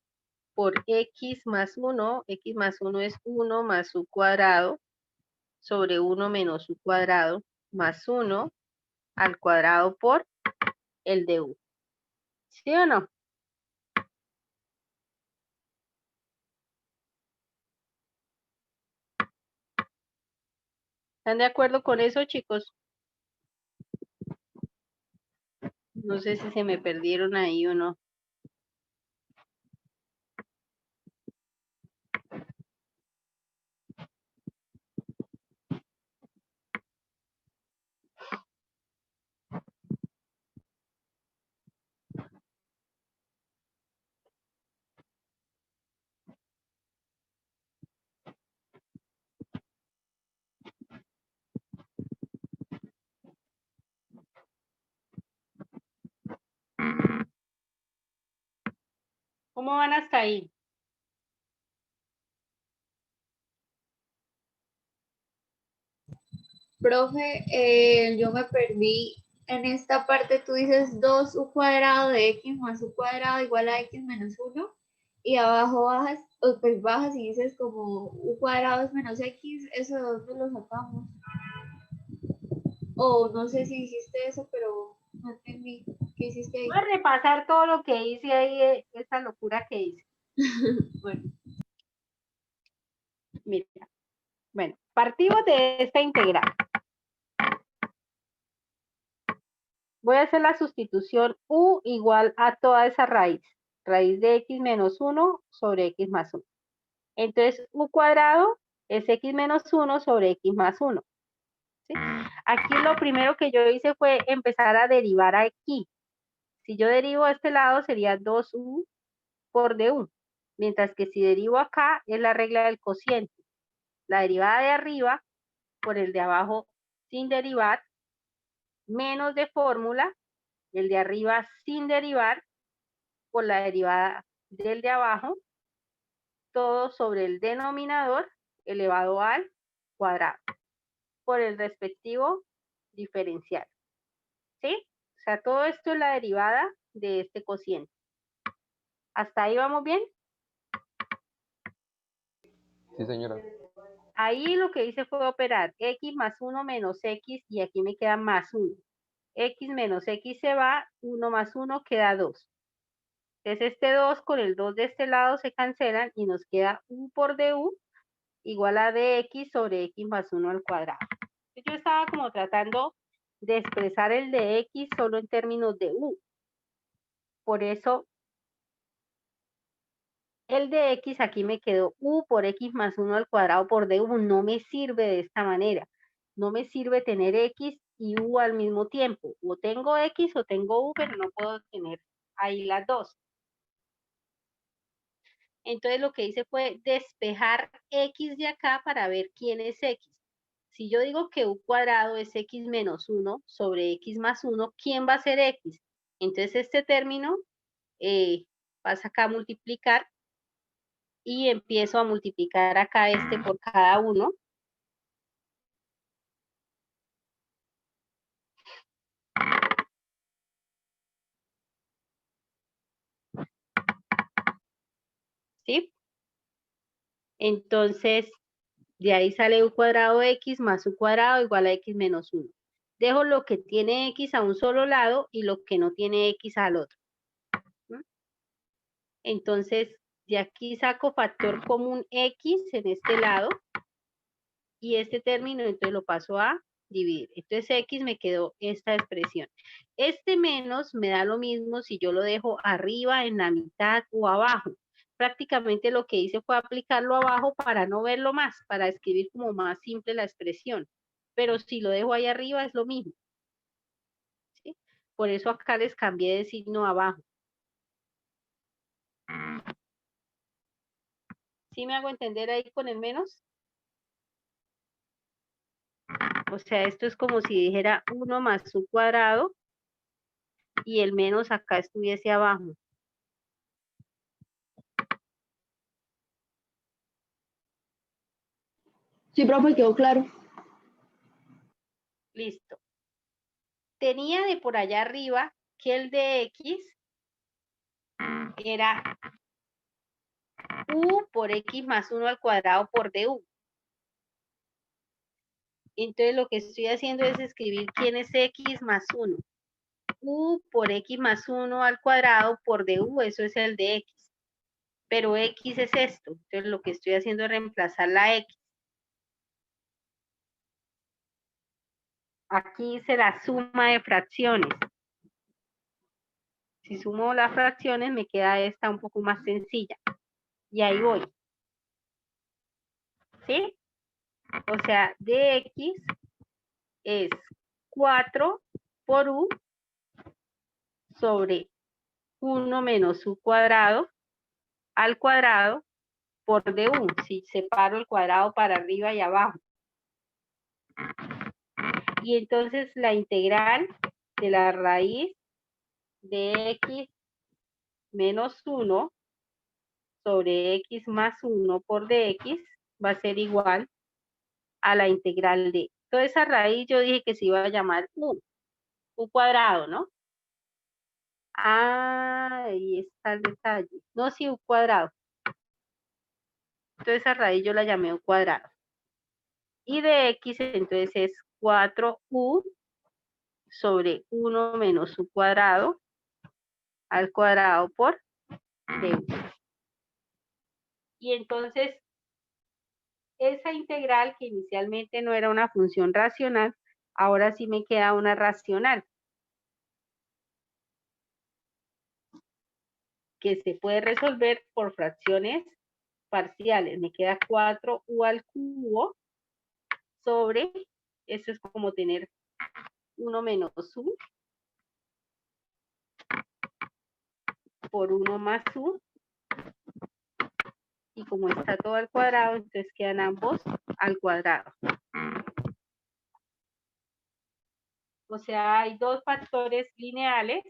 por x más 1. X más 1 es 1 más u cuadrado sobre 1 menos u cuadrado más 1 al cuadrado por el de u. ¿Sí o no? ¿Están de acuerdo con eso, chicos? No sé si se me perdieron ahí o no. ¿Cómo van hasta ahí? Profe, yo me perdí. En esta parte tú dices 2u cuadrado de x más u cuadrado igual a x menos 1. Y abajo bajas, pues bajas y dices como u cuadrado es menos x. ¿Eso de dónde lo sacamos? O no sé si hiciste eso, pero no entendí. ¿Qué hiciste ahí? Voy a repasar todo lo que hice ahí, esa locura que hice. Bueno, Mira. Bueno, partimos de esta integral. Voy a hacer la sustitución u igual a toda esa raíz. Raíz de x menos 1 sobre x más 1. Entonces, u cuadrado es x menos 1 sobre x más 1. ¿Sí? Aquí lo primero que yo hice fue empezar a derivar aquí. Si yo derivo a este lado sería 2u por du. Mientras que si derivo acá es la regla del cociente. La derivada de arriba por el de abajo sin derivar, menos de fórmula, el de arriba sin derivar, por la derivada del de abajo, todo sobre el denominador elevado al cuadrado, por el respectivo diferencial. ¿Sí? O sea, todo esto es la derivada de este cociente. ¿Hasta ahí vamos bien? Sí, señora. Ahí lo que hice fue operar x más 1 menos x y aquí me queda más 1. X menos x se va, 1 más 1 queda 2. Entonces este 2 con el 2 de este lado se cancelan y nos queda u por du igual a dx sobre x más 1 al cuadrado. Yo estaba como tratando de expresar el de x solo en términos de u. Por eso el de x aquí me quedó u por x más 1 al cuadrado por du. No me sirve de esta manera. No me sirve tener x y u al mismo tiempo. O tengo x o tengo u, pero no puedo tener ahí las dos. Entonces lo que hice fue despejar x de acá para ver quién es x. Si yo digo que u cuadrado es x menos 1 sobre x más 1, ¿quién va a ser x? Entonces este término pasa acá a multiplicar y empiezo a multiplicar acá este por cada uno. ¿Sí? Entonces, de ahí sale u cuadrado x más u cuadrado igual a x menos 1. Dejo lo que tiene x a un solo lado y lo que no tiene x al otro. ¿Mm? Entonces, de aquí saco factor común x en este lado y este término entonces lo paso a dividir. Entonces x me quedó esta expresión. Este menos me da lo mismo si yo lo dejo arriba, en la mitad o abajo. Prácticamente lo que hice fue aplicarlo abajo para no verlo más, para escribir como más simple la expresión. Pero si lo dejo ahí arriba es lo mismo. ¿Sí? Por eso acá les cambié de signo abajo. ¿Sí me hago entender ahí con el menos? O sea, esto es como si dijera 1 más u cuadrado y el menos acá estuviese abajo. Sí, profe, quedó claro. Listo. Tenía de por allá arriba que el de X era U por X más 1 al cuadrado por DU. Entonces lo que estoy haciendo es escribir quién es X más 1. U por X más 1 al cuadrado por DU, eso es el de X. Pero X es esto. Entonces lo que estoy haciendo es reemplazar la X. Aquí hice la suma de fracciones. Si sumo las fracciones, me queda esta un poco más sencilla. Y ahí voy. ¿Sí? O sea, dx es 4 por u sobre 1 menos u cuadrado al cuadrado por du. Si separo el cuadrado para arriba y abajo. Y entonces la integral de la raíz de x menos 1 sobre x más 1 por dx va a ser igual a la integral de toda esa raíz. Yo dije que se iba a llamar u cuadrado, ¿no? Ah, ahí está el detalle. No, sí, u cuadrado. Entonces esa raíz yo la llamé u cuadrado. Y de x entonces es 4u sobre 1 menos u cuadrado al cuadrado por du. Y entonces esa integral que inicialmente no era una función racional, ahora sí me queda una racional. Que se puede resolver por fracciones parciales. Me queda 4u al cubo sobre, eso es como tener 1 menos u por 1 más u. Y como está todo al cuadrado, entonces quedan ambos al cuadrado. O sea, hay dos factores lineales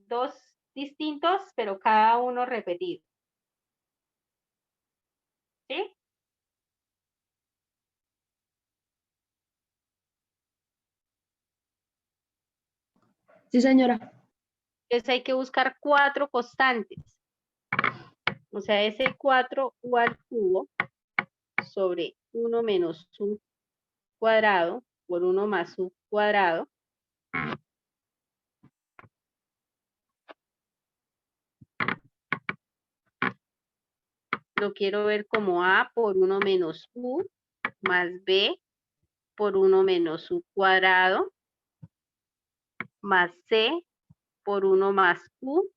dos distintos, pero cada uno repetido. ¿Sí? Sí, señora. Entonces hay que buscar 4 constantes. O sea, ese 4u al cubo sobre 1 menos u cuadrado por 1 más u cuadrado. Lo quiero ver como a por 1 menos u más b por 1 menos u cuadrado más c por 1 más u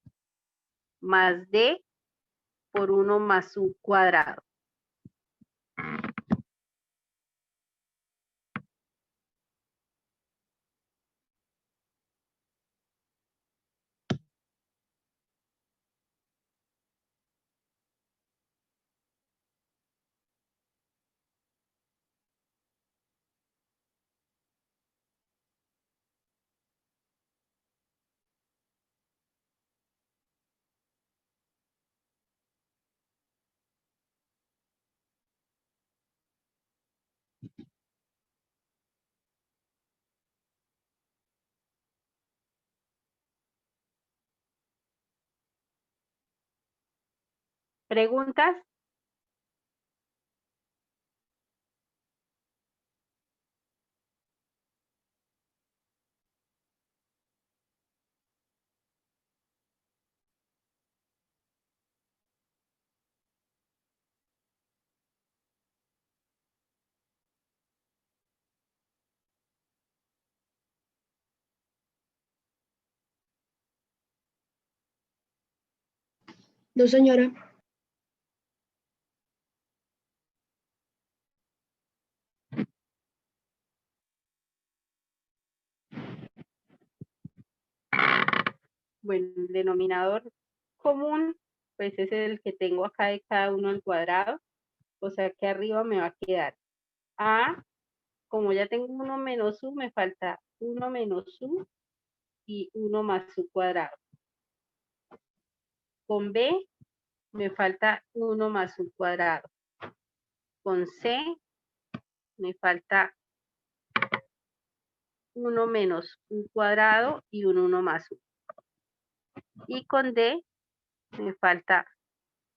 más d por 1 más u cuadrado. ¿Preguntas? No, señora. Bueno, el denominador común, pues es el que tengo acá de cada uno al cuadrado. O sea que arriba me va a quedar a, como ya tengo 1 menos u, me falta 1 menos u y 1 más u cuadrado. Con b me falta 1 más u cuadrado. Con C me falta 1 menos u cuadrado y un 1 más u. Y con D me falta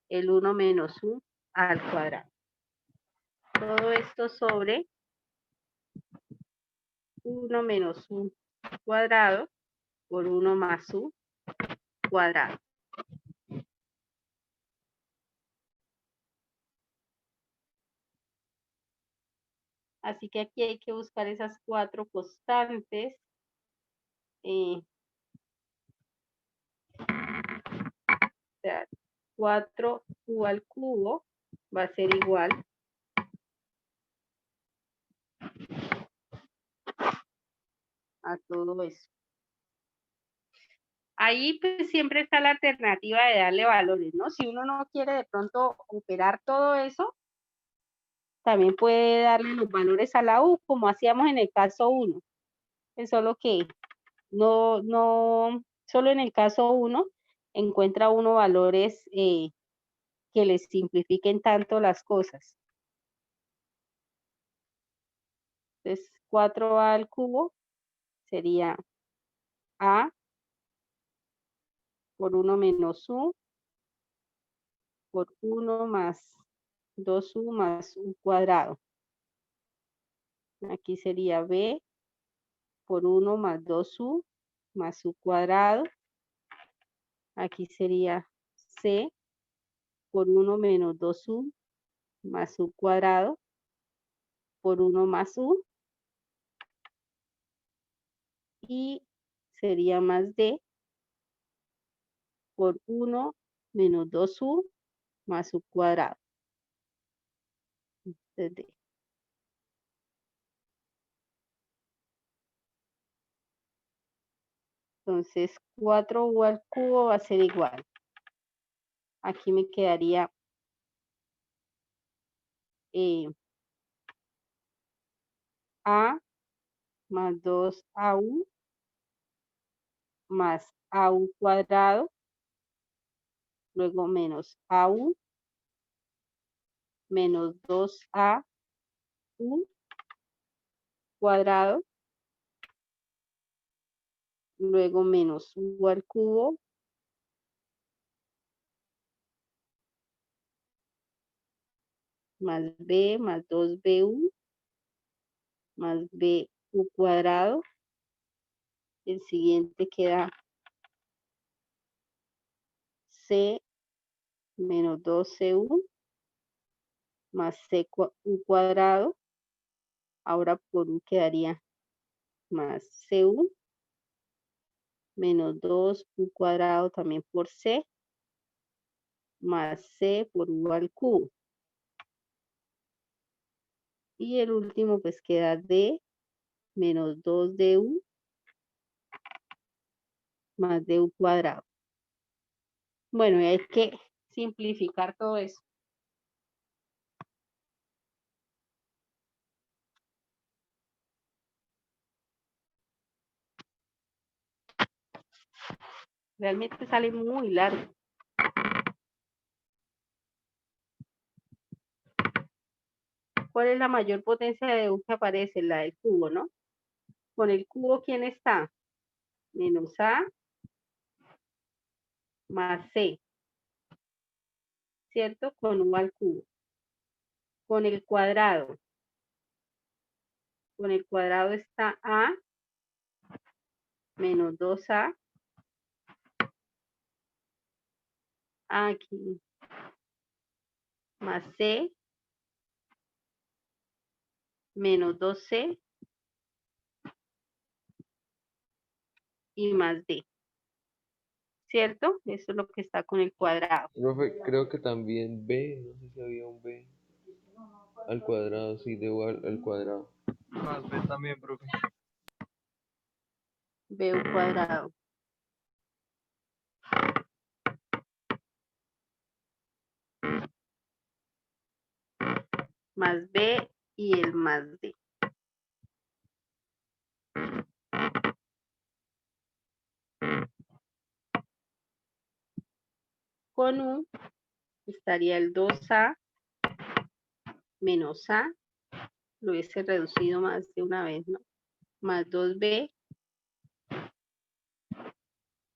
el 1 menos u al cuadrado. Todo esto sobre 1 menos u cuadrado por 1 más u cuadrado. Así que aquí hay que buscar esas 4 constantes. O sea, 4u al cubo va a ser igual a todo eso. Ahí pues siempre está la alternativa de darle valores, ¿no? Si uno no quiere de pronto operar todo eso, también puede darle los valores a la u, como hacíamos en el caso 1. Es solo que solo en el caso 1 encuentra uno valores que les simplifiquen tanto las cosas. Entonces, 4a al cubo sería a por 1 menos u por 1 más 2u más u cuadrado. Aquí sería b por 1 más 2u más u cuadrado. Aquí sería c por 1 menos 2u más u cuadrado por 1 más u. Y sería más d por 1 menos 2u más u cuadrado. Entonces, d. Entonces, 4u al cubo va a ser igual. Aquí me quedaría a más 2au más au cuadrado, luego menos au menos 2au cuadrado, luego menos u al cubo, más b más 2bu más bu cuadrado. El siguiente queda c menos 2cu más u cuadrado. Ahora por u quedaría más cu menos 2u cuadrado también por c más c por u al cubo. Y el último pues queda d menos 2du más du cuadrado. Bueno, y hay que simplificar todo eso. Realmente sale muy largo. ¿Cuál es la mayor potencia de u que aparece? La del cubo, ¿no? Con el cubo, ¿quién está? Menos a más c, ¿cierto? Con u al cubo. Con el cuadrado. Con el cuadrado está a menos 2a. Aquí. Más c menos 2c y más d. ¿Cierto? Eso es lo que está con el cuadrado. Profe, creo que también b, no sé si había un b al cuadrado, sí, de u al cuadrado. Más B también, profe. Bu cuadrado. Más b y el más d. Con u estaría el 2A menos A, lo hubiese reducido más de una vez, ¿no? Más 2B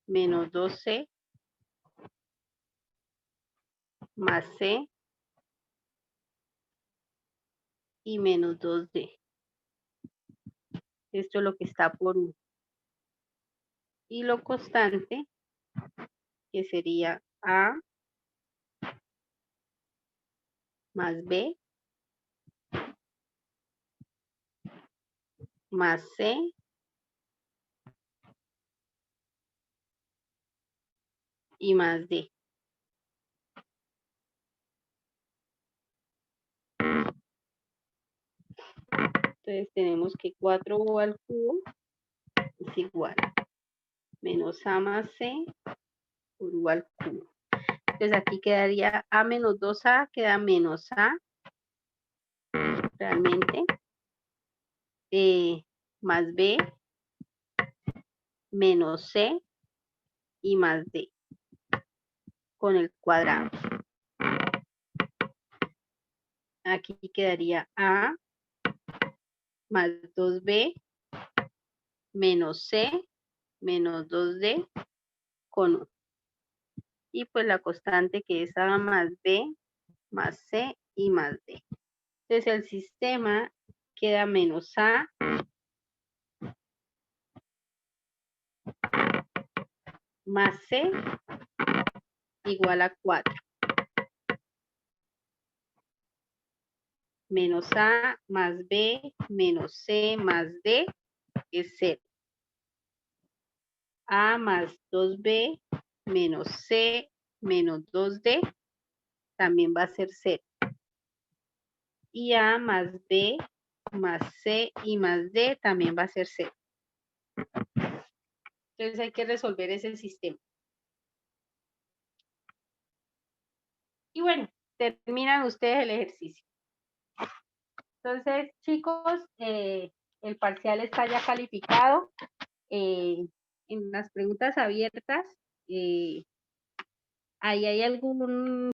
menos 2C más C y menos 2D. Esto es lo que está por 1. Y lo constante, que sería A más B más C y más D. Entonces tenemos que 4U al cubo es igual a menos A más C por U al cubo. Entonces aquí quedaría A menos 2A, queda menos A, realmente, más B, menos C y más D, con el cuadrado. Aquí quedaría A más 2B menos C menos 2D con 1. Y pues la constante que es A más B más C y más D. Entonces el sistema queda menos A más C igual a 4. Menos A más B menos C más D es 0. A más 2B menos C menos 2D también va a ser 0. Y A más B más C y más D también va a ser 0. Entonces hay que resolver ese sistema. Y bueno, terminan ustedes el ejercicio. Entonces, chicos, el parcial está ya calificado. En las preguntas abiertas, ahí hay algún